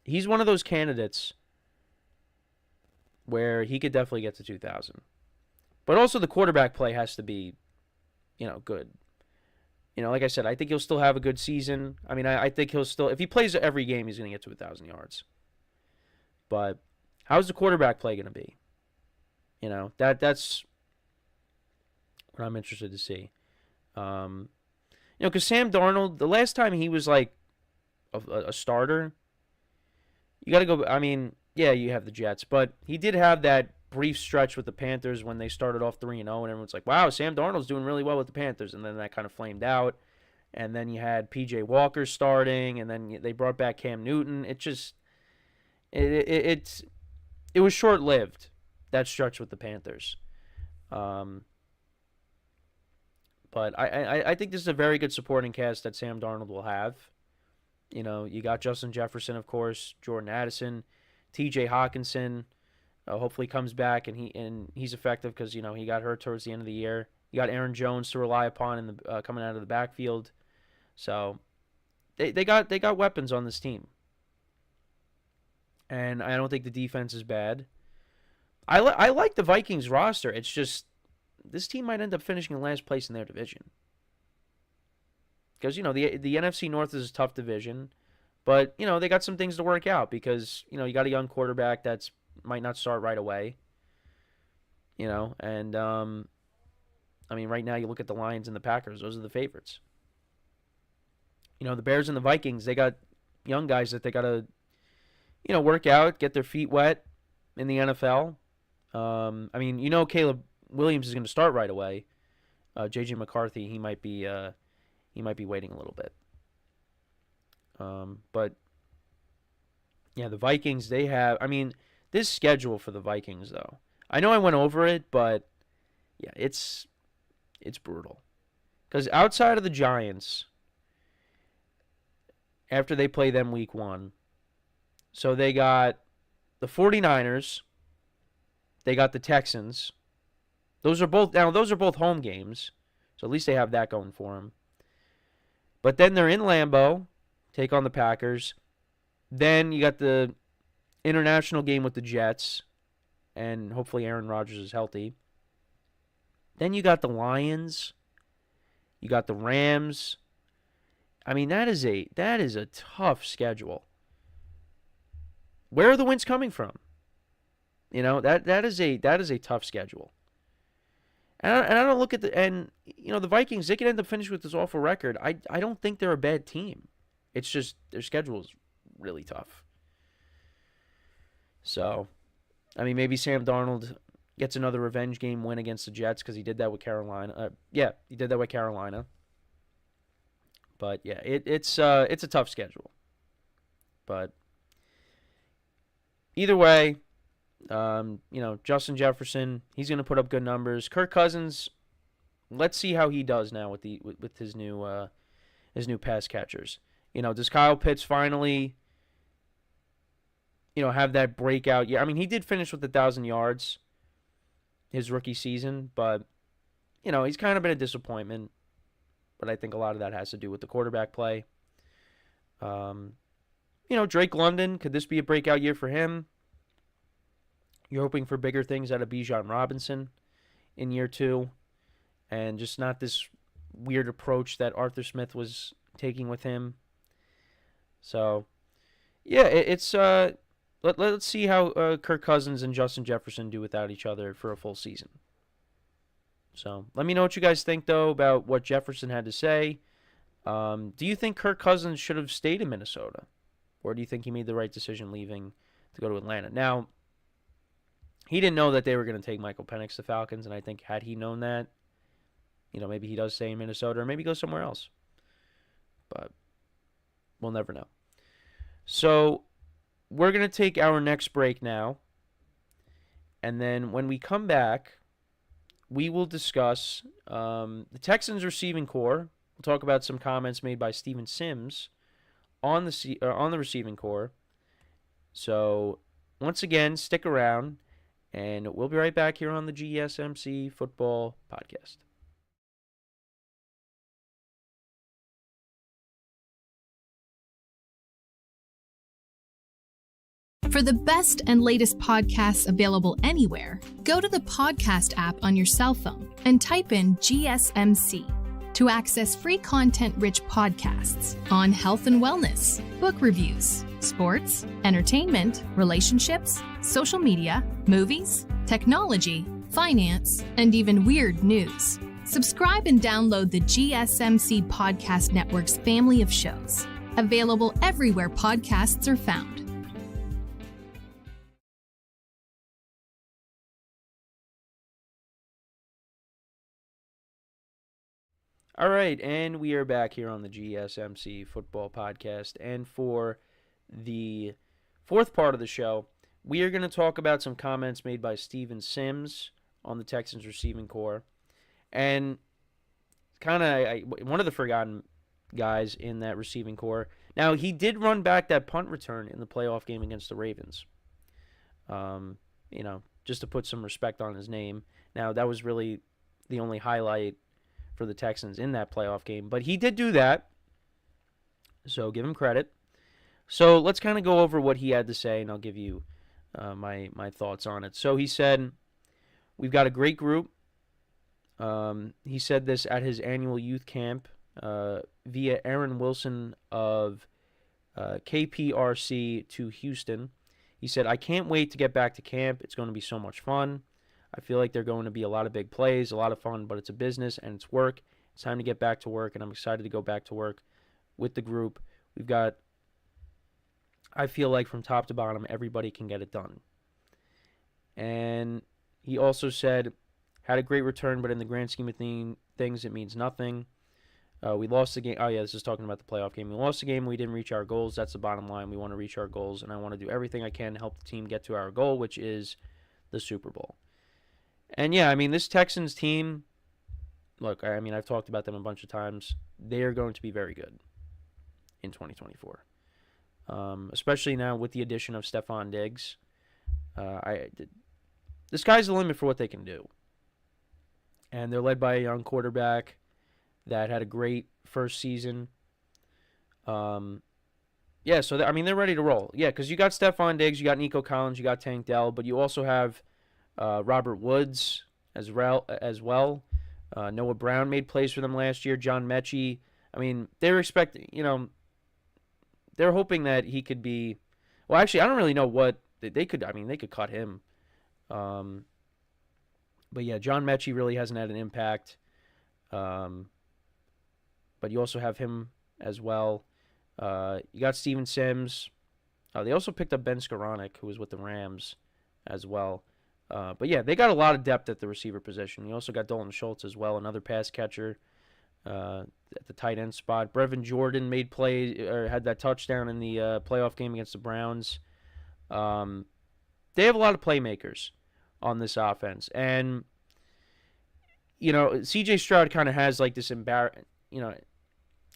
he's one of those candidates where he could definitely get to 2,000. But also the quarterback play has to be, good. Like I said, I think he'll still have a good season. I mean, I think he'll still, if he plays every game, he's going to get to 1,000 yards. But how's the quarterback play going to be? That's what I'm interested to see. Because Sam Darnold, the last time he was like a starter, you got to go. I mean, yeah, you have the Jets, but he did have that brief stretch with the Panthers when they started off 3-0, and everyone's like, wow, Sam Darnold's doing really well with the Panthers, and then that kind of flamed out. And then you had P.J. Walker starting, and then they brought back Cam Newton. It just, it was short-lived, that stretch with the Panthers. But I think this is a very good supporting cast that Sam Darnold will have. You got Justin Jefferson, of course, Jordan Addison, T.J. Hawkinson. Hopefully comes back and he's effective because he got hurt towards the end of the year. You got Aaron Jones to rely upon in the coming out of the backfield. So they got weapons on this team, and I don't think the defense is bad. I like the Vikings roster. It's just this team might end up finishing in last place in their division. Because, the NFC North is a tough division. But, they got some things to work out because, you got a young quarterback that's might not start right away. And, I mean, right now you look at the Lions and the Packers. Those are the favorites. The Bears and the Vikings, they got young guys that they got to, work out, get their feet wet in the NFL. I mean, Caleb Williams is going to start right away. J.J. McCarthy, he might be waiting a little bit. But yeah, the Vikings, they have. I mean, this schedule for the Vikings, though. I know I went over it, but yeah, it's brutal. Because outside of the Giants, after they play them week 1, so they got the 49ers, they got the Texans. Those are both home games, so at least they have that going for them. But then they're in Lambeau, take on the Packers. Then you got the international game with the Jets, and hopefully Aaron Rodgers is healthy. Then you got the Lions. You got the Rams. I mean, that is a tough schedule. Where are the wins coming from? That is a tough schedule. And I don't look at the Vikings, they could end up finishing with this awful record. I don't think they're a bad team. It's just their schedule is really tough. So, I mean, maybe Sam Darnold gets another revenge game win against the Jets because he did that with Carolina. He did that with Carolina. But yeah, it's a tough schedule. But either way, Justin Jefferson, he's going to put up good numbers. Kirk Cousins, let's see how he does now with his new pass catchers. Does Kyle Pitts finally, have that breakout year? I mean, he did finish with 1,000 yards his rookie season, but he's kind of been a disappointment. But I think a lot of that has to do with the quarterback play. Drake London, could this be a breakout year for him? You're hoping for bigger things out of Bijan Robinson in year 2, and just not this weird approach that Arthur Smith was taking with him. So, yeah, let's see how Kirk Cousins and Justin Jefferson do without each other for a full season. So, let me know what you guys think, though, about what Jefferson had to say. Do you think Kirk Cousins should have stayed in Minnesota? Or do you think he made the right decision leaving to go to Atlanta? Now, he didn't know that they were going to take Michael Penix to Falcons, and I think had he known that, maybe he does stay in Minnesota or maybe go somewhere else. But We'll never know. So we're going to take our next break now. And then when we come back, we will discuss the Texans receiving core. We'll talk about some comments made by Steven Sims on the receiving core. So once again, stick around, and we'll be right back here on the GSMC Football Podcast. For the best and latest podcasts available anywhere, go to the podcast app on your cell phone and type in GSMC to access free content-rich podcasts on health and wellness, book reviews, sports, entertainment, relationships, social media, movies, technology, finance, and even weird news. Subscribe and download the GSMC Podcast Network's family of shows, available everywhere podcasts are found. All right, and we are back here on the GSMC Football Podcast. And for the fourth part of the show, we are going to talk about some comments made by Steven Sims on the Texans receiving core. And kind of one of the forgotten guys in that receiving core. Now, he did run back that punt return in the playoff game against the Ravens. Just to put some respect on his name. Now, that was really the only highlight for the Texans in that playoff game. But he did do that, so give him credit. So let's kind of go over what he had to say, and I'll give you my thoughts on it. So he said, we've got a great group. He said this at his annual youth camp via Aaron Wilson of KPRC to Houston. He said, I can't wait to get back to camp. It's going to be so much fun. I feel like there are going to be a lot of big plays, a lot of fun, but it's a business and it's work. It's time to get back to work, and I'm excited to go back to work with the group. We've got, I feel like from top to bottom, everybody can get it done. And he also said, had a great return, but in the grand scheme of things, it means nothing. We lost the game. Oh, yeah, this is talking about the playoff game. We lost the game. We didn't reach our goals. That's the bottom line. We want to reach our goals, and I want to do everything I can to help the team get to our goal, which is the Super Bowl. And, yeah, I mean, this Texans team, look, I mean, I've talked about them a bunch of times. They are going to be very good in 2024, especially now with the addition of Stephon Diggs. The sky's the limit for what they can do. And they're led by a young quarterback that had a great first season. So, they're ready to roll. Yeah, because you got Stephon Diggs, you got Nico Collins, you got Tank Dell, but you also have Robert Woods as well. Noah Brown made plays for them last year. John Mechie. I mean, they're expecting, they're hoping that he could be. Well, actually, I don't really know what they could. I mean, they could cut him. But yeah, John Mechie really hasn't had an impact. But you also have him as well. You got Steven Sims. They also picked up Ben Skoranek, who was with the Rams as well. But yeah, they got a lot of depth at the receiver position. You also got Dalton Schultz as well, another pass catcher at the tight end spot. Brevin Jordan made play or had that touchdown in the playoff game against the Browns. They have a lot of playmakers on this offense, and C.J. Stroud kind of has like this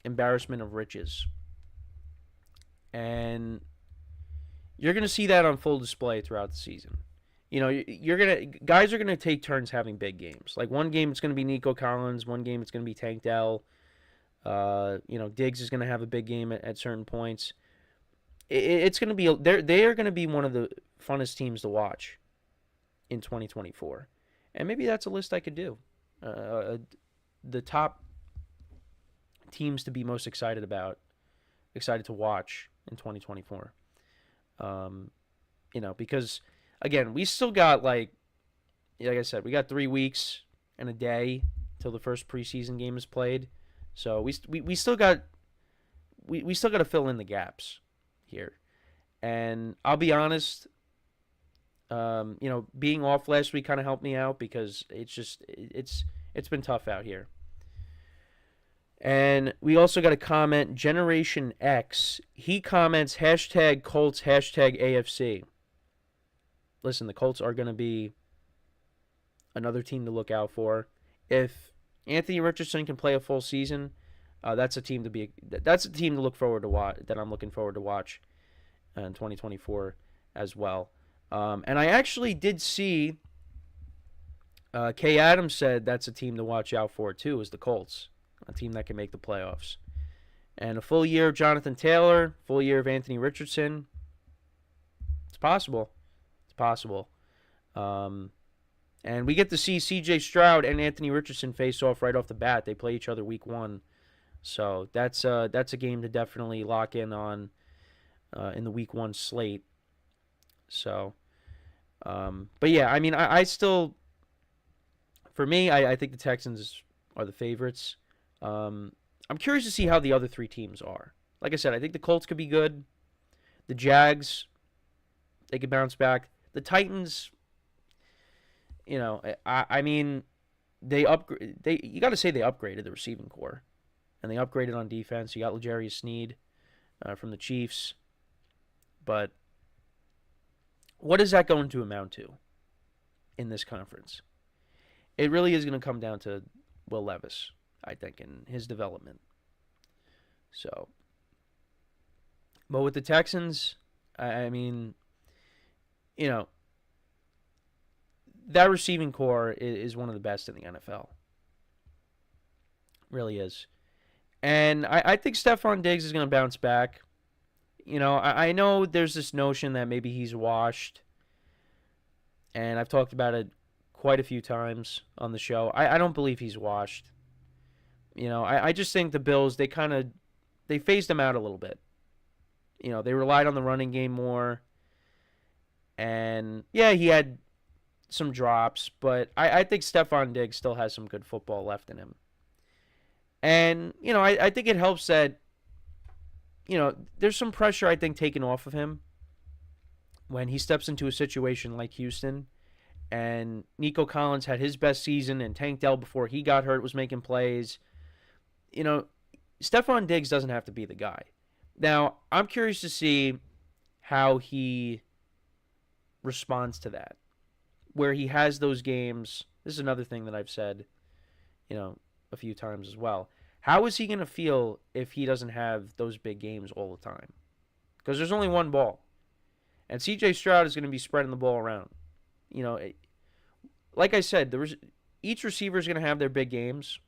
embarrassment of riches, and you're gonna see that on full display throughout the season. Guys are gonna take turns having big games. Like one game it's gonna be Nico Collins, one game it's gonna be Tank Dell. Diggs is gonna have a big game at certain points. It's gonna be they are gonna be one of the funnest teams to watch in 2024, and maybe that's a list I could do. The top teams to be most excited to watch in 2024. Because again, we still got like I said, we got 3 weeks and a day till the first preseason game is played. So we still got to fill in the gaps here. And I'll be honest, being off last week kind of helped me out because it's been tough out here. And we also got a comment, Generation X. He comments, hashtag Colts, hashtag AFC. Listen, the Colts are going to be another team to look out for. If Anthony Richardson can play a full season, that's a team to look forward to watch. That I'm looking forward to watch in 2024 as well. And I actually did see Kay Adams said that's a team to watch out for too, is the Colts, a team that can make the playoffs. And a full year of Jonathan Taylor, full year of Anthony Richardson. It's possible. It's possible. And we get to see C.J. Stroud and Anthony Richardson face off right off the bat. They play each other week 1. So that's a game to definitely lock in on in the week 1 slate. So, but yeah, I mean, I still, for me, I think the Texans are the favorites. I'm curious to see how the other 3 teams are. Like I said, I think the Colts could be good. The Jags, they could bounce back. The Titans, you know, I mean, you got to say they upgraded the receiving core, and they upgraded on defense. You got L'Jarius Sneed from the Chiefs, but what is that going to amount to in this conference? It really is going to come down to Will Levis, I think, in his development. So, but with the Texans, I mean, you know, that receiving core is one of the best in the NFL. Really is. And I think Stephon Diggs is going to bounce back. You know, I know there's this notion that maybe he's washed. And I've talked about it quite a few times on the show. I don't believe he's washed. You know, I just think the Bills, they phased him out a little bit. You know, they relied on the running game more. And, yeah, he had some drops, but I think Stephon Diggs still has some good football left in him. And, you know, I think it helps that, you know, there's some pressure, I think, taken off of him when he steps into a situation like Houston. And Nico Collins had his best season, and Tank Dell, before he got hurt, was making plays. You know, Stephon Diggs doesn't have to be the guy. Now, I'm curious to see how he responds to that, where he has those games. This is another thing that I've said, you know, a few times as well. How is he going to feel if he doesn't have those big games all the time? Because there's only one ball. And C.J. Stroud is going to be spreading the ball around. You know, like I said, each receiver is going to have their big games.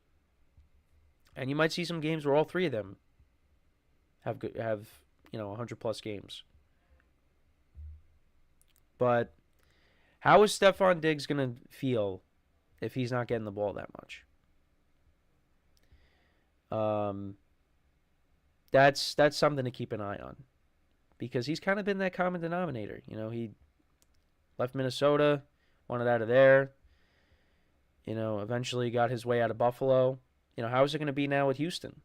And you might see some games where all 3 of them have 100-plus games. But how is Stephon Diggs going to feel if he's not getting the ball that much? That's something to keep an eye on, because he's kind of been that common denominator. You know, he left Minnesota, wanted out of there. You know, eventually got his way out of Buffalo. You know, how is it going to be now with Houston?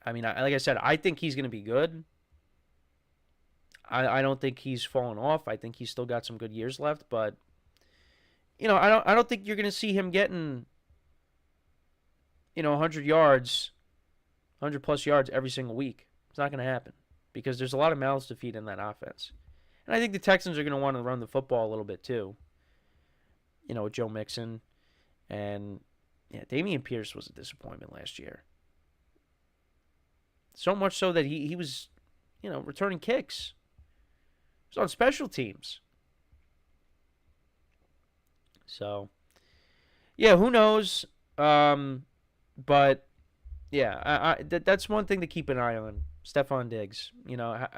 I mean, like I said, I think he's going to be good. I don't think he's fallen off. I think he's still got some good years left, but you know, I don't think you're going to see him getting, you know, 100 yards, 100-plus yards every single week. It's not going to happen, because there's a lot of mouths to feed in that offense. And I think the Texans are going to want to run the football a little bit too. You know, with Joe Mixon. And yeah, Dameon Pierce was a disappointment last year. So much so that he was, you know, returning kicks. He was on special teams. So, yeah, who knows? But, yeah, that's one thing to keep an eye on. Stephon Diggs. You know,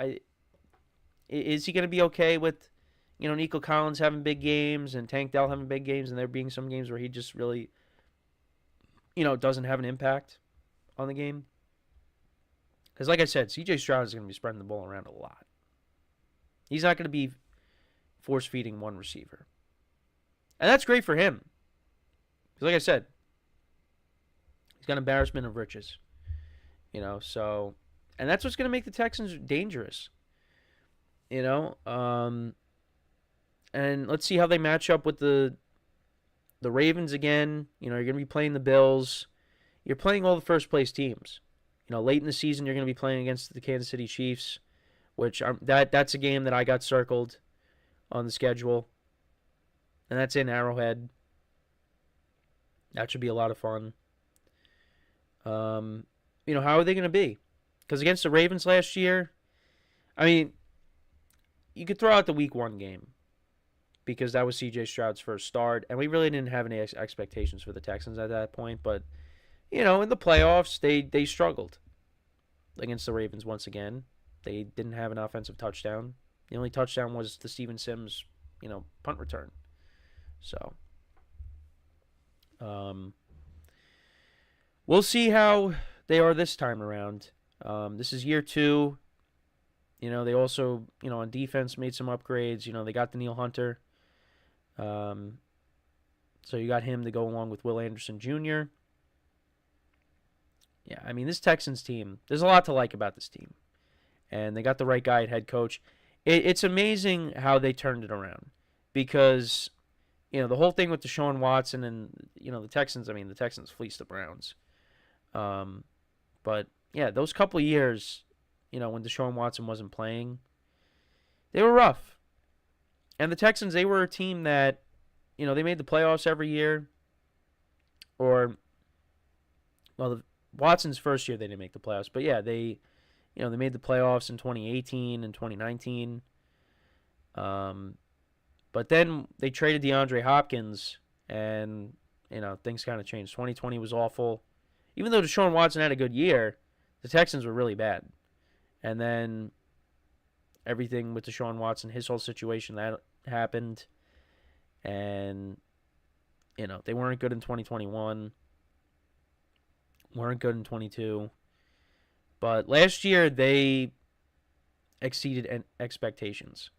is he going to be okay with, you know, Nico Collins having big games and Tank Dell having big games, and there being some games where he just really, you know, doesn't have an impact on the game? Because, like I said, C.J. Stroud is going to be spreading the ball around a lot. He's not going to be force-feeding one receiver. And that's great for him. Because, like I said, he's got embarrassment of riches. You know, so... And that's what's going to make the Texans dangerous. You know? And let's see how they match up with the Ravens again. You know, you're going to be playing the Bills. you're playing all the first-place teams. Late in the season, you're going to be playing against the Kansas City Chiefs, which that's a game that I got circled on the schedule. And that's in Arrowhead. That should be a lot of fun. How are they going to be? Because against the Ravens last year, you could throw out the Week 1 game because that was C.J. Stroud's first start, and we really didn't have any expectations for the Texans at that point. But, in the playoffs, they struggled against the Ravens once again. They didn't have an offensive touchdown. The only touchdown was the Steven Sims, punt return. So, we'll see how they are this time around. This is year 2. They also, on defense made some upgrades. They got Danielle Hunter. So you got him to go along with Will Anderson Jr. Yeah, this Texans team, there's a lot to like about this team. And they got the right guy at head coach. It's amazing how they turned it around. Because, the whole thing with Deshaun Watson and, the Texans, the Texans fleeced the Browns. But, yeah, those couple of years, when Deshaun Watson wasn't playing, they were rough. And the Texans, they were a team that, they made the playoffs every year. Watson's first year they didn't make the playoffs. But, yeah, they made the playoffs in 2018 and 2019. But then they traded DeAndre Hopkins, and, things kind of changed. 2020 was awful. Even though Deshaun Watson had a good year, the Texans were really bad. And then everything with Deshaun Watson, his whole situation, that happened. And, they weren't good in 2021. Weren't good in 22. But last year, they exceeded expectations.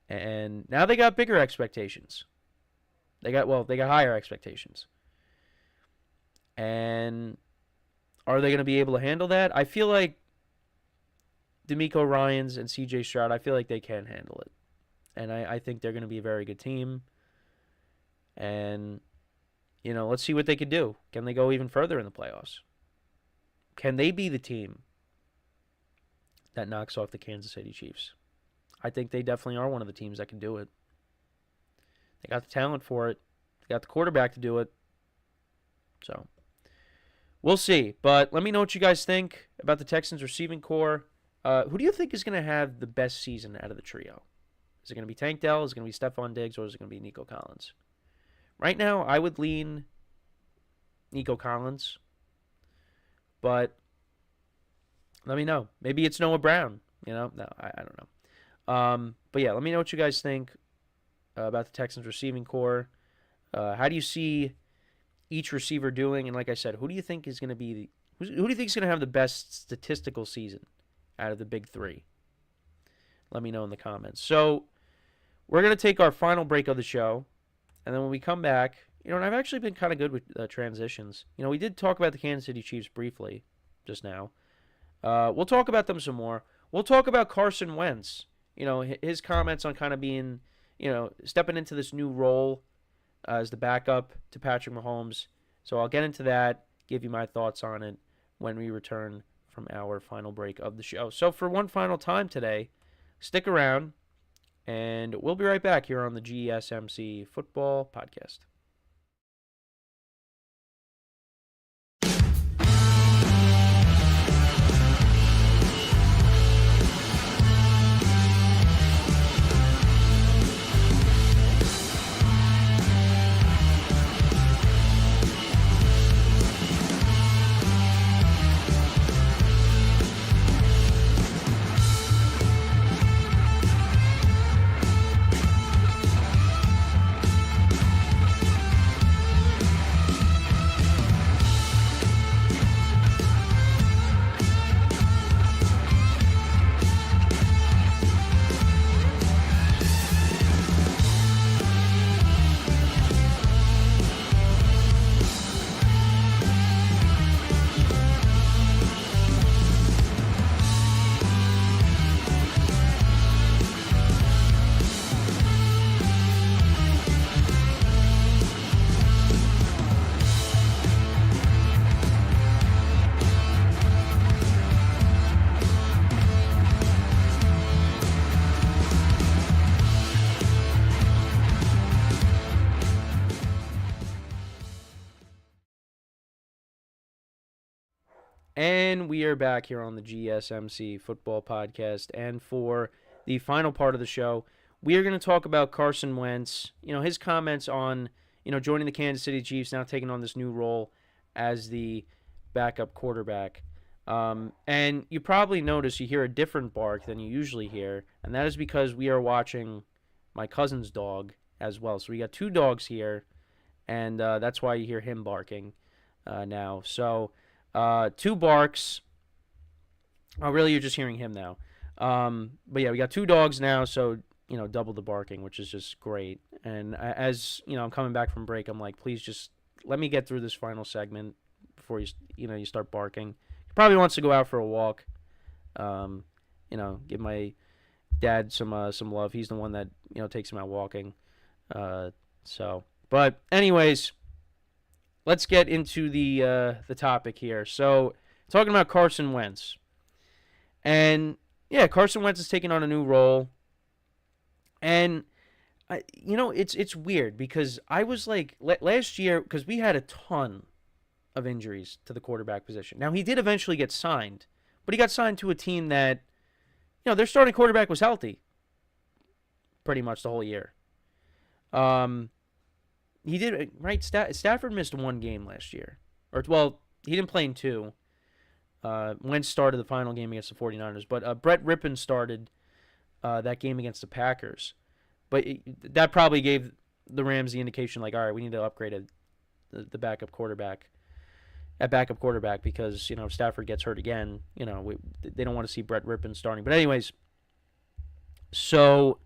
And now they got bigger expectations. They got higher expectations. And are they going to be able to handle that? I feel like D'Amico Ryans and C.J. Stroud, I feel like they can handle it. And I think they're going to be a very good team. And, let's see what they could do. Can they go even further in the playoffs? Can they be the team that knocks off the Kansas City Chiefs? I think they definitely are one of the teams that can do it. They got the talent for it. They got the quarterback to do it. So, we'll see. But let me know what you guys think about the Texans receiving core. Who do you think is going to have the best season out of the trio? Is it going to be Tank Dell? Is it going to be Stephon Diggs? Or is it going to be Nico Collins? Right now, I would lean Nico Collins. But let me know. Maybe it's Noah Brown. No, I don't know. But yeah, let me know what you guys think about the Texans receiving core. How do you see each receiver doing? And like I said, who do you think is going to be who do you think is going to have the best statistical season out of the big three? Let me know in the comments. So we're going to take our final break of the show, and then when we come back, and I've actually been kind of good with transitions. We did talk about the Kansas City Chiefs briefly just now. We'll talk about them some more. We'll talk about Carson Wentz. His comments on kind of being, stepping into this new role as the backup to Patrick Mahomes. So I'll get into that, give you my thoughts on it when we return from our final break of the show. So for one final time today, stick around, and we'll be right back here on the GSMC Football Podcast. And we are back here on the GSMC Football Podcast. And for the final part of the show, we are going to talk about Carson Wentz, his comments on, joining the Kansas City Chiefs, now taking on this new role as the backup quarterback. And you probably notice you hear a different bark than you usually hear, and that is because we are watching my cousin's dog as well. So we got two dogs here, and that's why you hear him barking now. So two barks. Oh, really? You're just hearing him now. But yeah, we got two dogs now, so double the barking, which is just great. And as I'm coming back from break, I'm like, please just let me get through this final segment before you start barking. He probably wants to go out for a walk. Give my dad some love. He's the one that takes him out walking. But anyways, let's get into the topic here. So, talking about Carson Wentz. And, yeah, Carson Wentz is taking on a new role. And, it's weird because I was like, last year, because we had a ton of injuries to the quarterback position. Now, he did eventually get signed, but he got signed to a team that, their starting quarterback was healthy pretty much the whole year. He did, right? Stafford missed one game last year. He didn't play in two. Wentz started the final game against the 49ers. But Brett Rippon started that game against the Packers. But that probably gave the Rams the indication, like, all right, we need to upgrade the backup quarterback. At backup quarterback because, if Stafford gets hurt again, they don't want to see Brett Rippon starting. But anyways, so,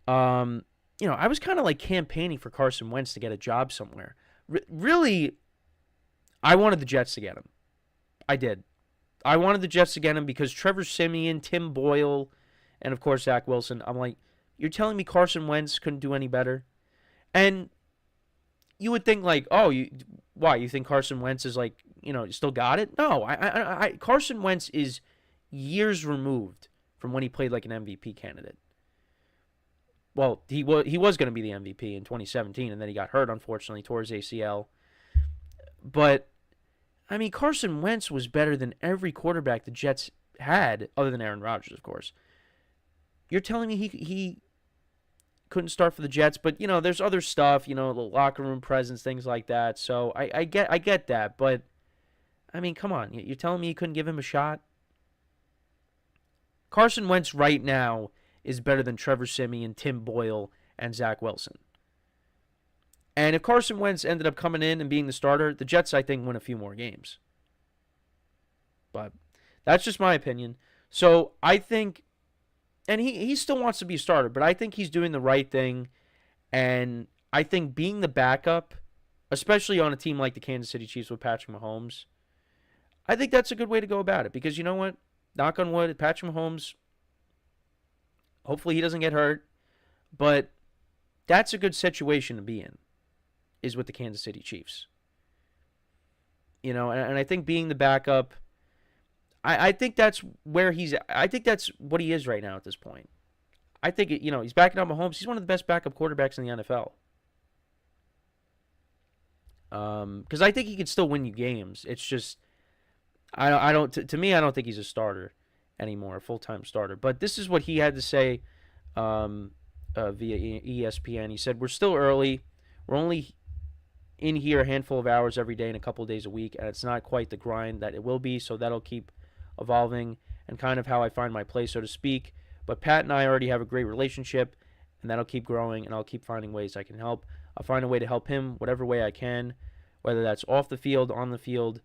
I was kind of like campaigning for Carson Wentz to get a job somewhere. Really, I wanted the Jets to get him. I did. I wanted the Jets to get him because Trevor Siemian, Tim Boyle, and of course Zach Wilson. I'm like, you're telling me Carson Wentz couldn't do any better? And you would think like, why? You think Carson Wentz is like, still got it? No, Carson Wentz is years removed from when he played like an MVP candidate. Well, he was going to be the MVP in 2017, and then he got hurt, unfortunately, tore his ACL. But, Carson Wentz was better than every quarterback the Jets had, other than Aaron Rodgers, of course. You're telling me he couldn't start for the Jets, but, there's other stuff, the locker room presence, things like that. So I get that, but, come on. You're telling me you couldn't give him a shot? Carson Wentz right now is better than Trevor Siemian, Tim Boyle, and Zach Wilson. And if Carson Wentz ended up coming in and being the starter, the Jets, I think, win a few more games. But that's just my opinion. So I think, and he still wants to be a starter, but I think he's doing the right thing. And I think being the backup, especially on a team like the Kansas City Chiefs with Patrick Mahomes, I think that's a good way to go about it. Because you know what? Knock on wood, Patrick Mahomes, hopefully he doesn't get hurt. But that's a good situation to be in, is with the Kansas City Chiefs. And I think being the backup, I think that's where I think that's what he is right now at this point. I think, he's backing up Mahomes. He's one of the best backup quarterbacks in the NFL. Because I think he can still win you games. It's just, to me, I don't think he's a starter anymore, a full-time starter. But this is what he had to say via ESPN. He said, "We're still early. We're only in here a handful of hours every day and a couple of days a week, and it's not quite the grind that it will be, so that'll keep evolving and kind of how I find my place, so to speak. But Pat and I already have a great relationship, and that'll keep growing, and I'll keep finding ways I can help. I'll find a way to help him whatever way I can, whether that's off the field, on the field,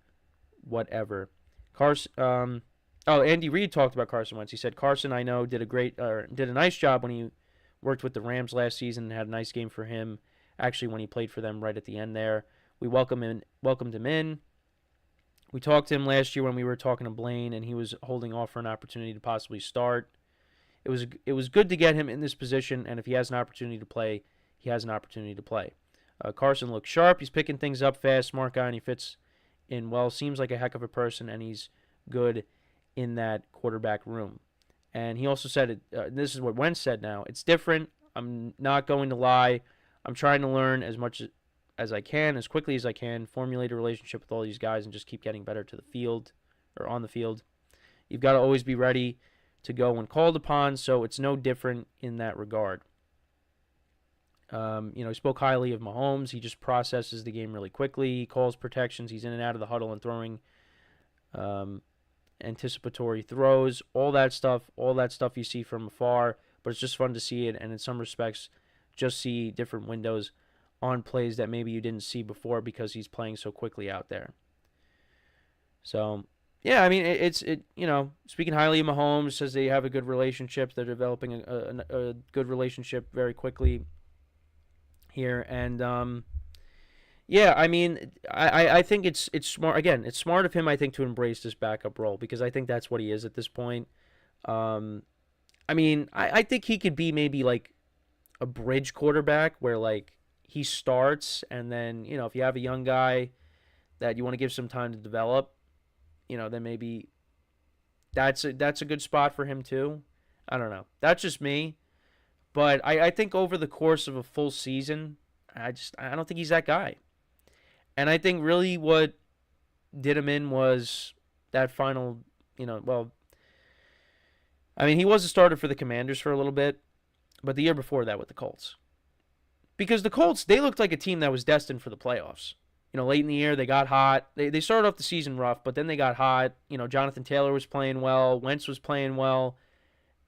whatever." Andy Reid talked about Carson Wentz. He said, "Carson, I know, did a nice job when he worked with the Rams last season and had a nice game for him, actually when he played for them right at the end there. We welcomed him in. We talked to him last year when we were talking to Blaine, and he was holding off for an opportunity to possibly start. It was good to get him in this position, and if he has an opportunity to play, he has an opportunity to play. Carson looks sharp. He's picking things up fast, smart guy, and he fits in well. Seems like a heck of a person, and he's good in that quarterback room." And he also said, this is what Wentz said now, "It's different. I'm not going to lie. I'm trying to learn as much as I can, as quickly as I can, formulate a relationship with all these guys, and just keep getting better or on the field. You've got to always be ready to go when called upon, so it's no different in that regard. He spoke highly of Mahomes. He just processes the game really quickly. He calls protections. He's in and out of the huddle and throwing anticipatory throws. All that stuff you see from afar, but it's just fun to see it, and in some respects, just see different windows on plays that maybe you didn't see before because he's playing so quickly out there. So, yeah, I mean, speaking highly of Mahomes, says they have a good relationship. They're developing a good relationship very quickly here. And, I think it's smart. Again, it's smart of him, I think, to embrace this backup role because I think that's what he is at this point. I think he could be maybe like a bridge quarterback where like he starts and then, if you have a young guy that you want to give some time to develop, then maybe that's a good spot for him too. I don't know. That's just me. But I think over the course of a full season, I don't think he's that guy. And I think really what did him in was that final, he was a starter for the Commanders for a little bit, but the year before that with the Colts. Because the Colts, they looked like a team that was destined for the playoffs. Late in the year, they got hot. They started off the season rough, but then they got hot. Jonathan Taylor was playing well. Wentz was playing well.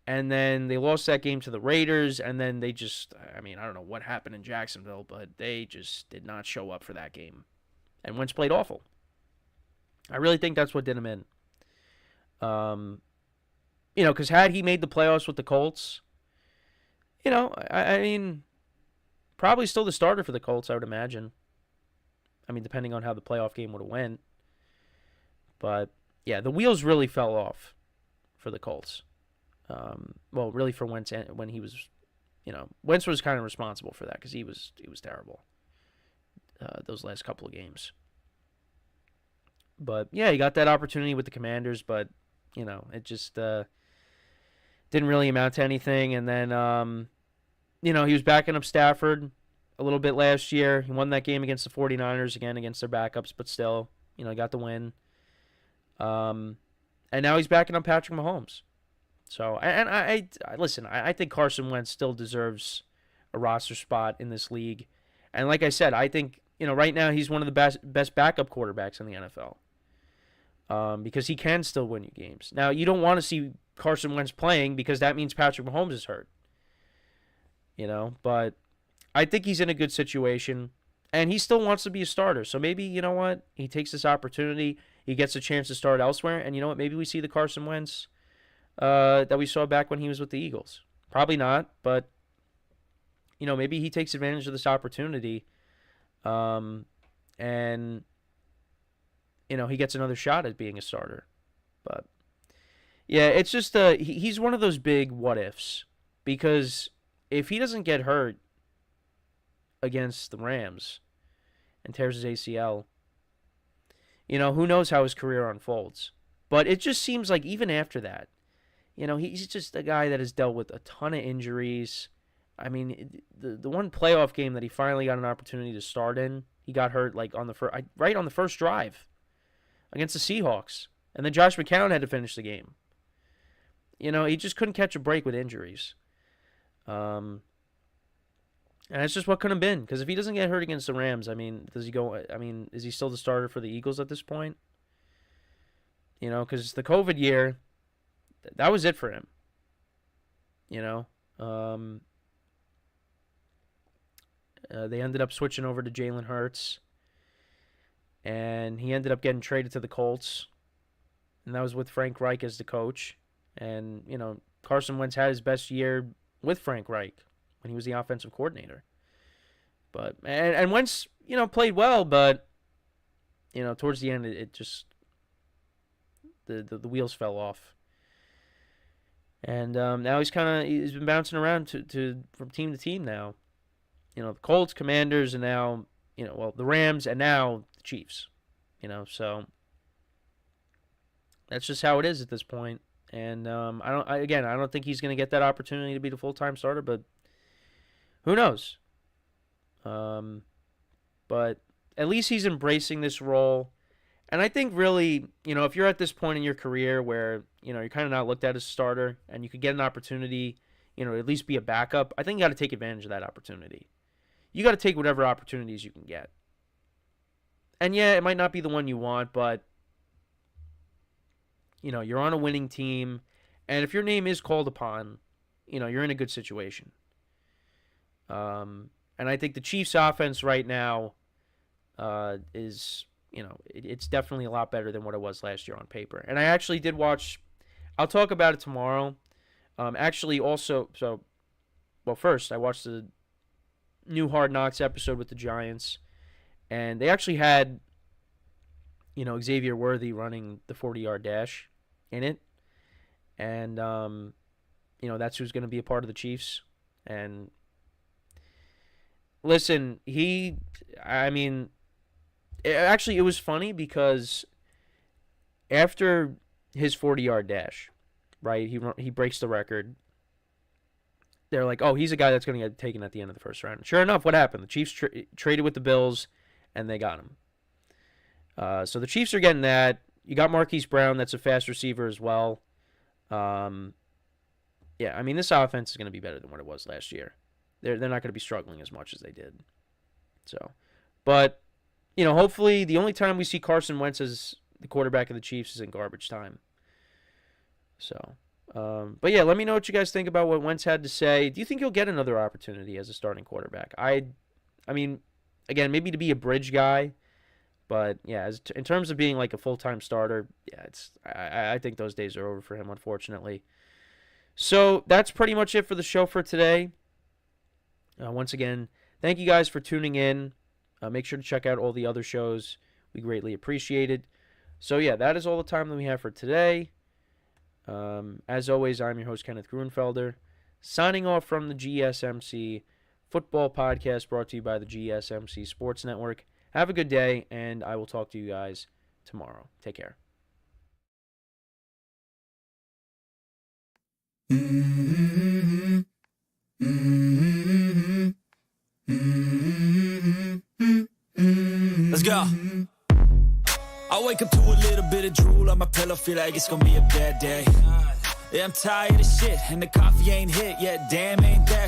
And then they lost that game to the Raiders, and then they just, I don't know what happened in Jacksonville, but they just did not show up for that game. And Wentz played awful. I really think that's what did him in. Because had he made the playoffs with the Colts, probably still the starter for the Colts, I would imagine. Depending on how the playoff game would have went. But, yeah, the wheels really fell off for the Colts. Really for Wentz when he was, Wentz was kind of responsible for that because he was terrible those last couple of games. But, yeah, he got that opportunity with the Commanders, but, it just didn't really amount to anything. And then, he was backing up Stafford a little bit last year. He won that game against the 49ers, again, against their backups, but still, got the win. And now he's backing up Patrick Mahomes. So, and I listen, I think Carson Wentz still deserves a roster spot in this league. And like I said, I think, right now he's one of the best backup quarterbacks in the NFL. Because he can still win you games. Now, you don't want to see Carson Wentz playing because that means Patrick Mahomes is hurt. But I think he's in a good situation, and he still wants to be a starter. So maybe, he takes this opportunity, he gets a chance to start elsewhere, and maybe we see the Carson Wentz that we saw back when he was with the Eagles. Probably not, but, maybe he takes advantage of this opportunity, and, he gets another shot at being a starter. But, yeah, it's just, he's one of those big what-ifs, because if he doesn't get hurt against the Rams and tears his ACL, who knows how his career unfolds. But it just seems like even after that, he's just a guy that has dealt with a ton of injuries. The one playoff game that he finally got an opportunity to start in, he got hurt like on the first drive against the Seahawks. And then Josh McCown had to finish the game. He just couldn't catch a break with injuries. And it's just what could have been. Because if he doesn't get hurt against the Rams, does he go? Is he still the starter for the Eagles at this point? Because the COVID year, that was it for him. They ended up switching over to Jalen Hurts. And he ended up getting traded to the Colts. And that was with Frank Reich as the coach. And, Carson Wentz had his best year with Frank Reich when he was the offensive coordinator. But and Wentz, played well, but towards the end it just the wheels fell off. And now he's been bouncing around from team to team now. The Colts, Commanders, and now the Rams, and now the Chiefs. So that's just how it is at this point. And I don't think he's going to get that opportunity to be the full-time starter, but who knows? But at least he's embracing this role, And I think really, if you're at this point in your career where, you're kind of not looked at as a starter and you could get an opportunity, at least be a backup, I think you got to take advantage of that opportunity. You got to take whatever opportunities you can get. And yeah, it might not be the one you want, but, you're on a winning team. And if your name is called upon, you're in a good situation. And I think the Chiefs' offense right now is, it's definitely a lot better than what it was last year on paper. And I actually did watch, I'll talk about it tomorrow. First, I watched the new Hard Knocks episode with the Giants. And they actually had, Xavier Worthy running the 40-yard dash in it. And, that's who's going to be a part of the Chiefs. And listen, it was funny because after his 40-yard dash, right, he breaks the record. They're like, oh, he's a guy that's going to get taken at the end of the first round. Sure enough, what happened? The Chiefs traded with the Bills, and they got him. So the Chiefs are getting that. You got Marquise Brown, that's a fast receiver as well. This offense is going to be better than what it was last year. They're not going to be struggling as much as they did. So, but, hopefully the only time we see Carson Wentz as the quarterback of the Chiefs is in garbage time. So, but yeah, let me know what you guys think about what Wentz had to say. Do you think he'll get another opportunity as a starting quarterback? Again, maybe to be a bridge guy, but yeah, in terms of being like a full-time starter, yeah, I think those days are over for him, unfortunately. So that's pretty much it for the show for today. Once again, thank you guys for tuning in. Make sure to check out all the other shows. We greatly appreciate it. So yeah, that is all the time that we have for today. As always, I'm your host, Kenneth Grunfelder, signing off from the GSMC Football Podcast, brought to you by the GSMC Sports Network. Have a good day, and I will talk to you guys tomorrow. Take care. Let's go. I wake up to a little bit of drool on my pillow, feel like it's gonna be a bad day. Yeah, I'm tired of shit, and the coffee ain't hit yet, damn, ain't that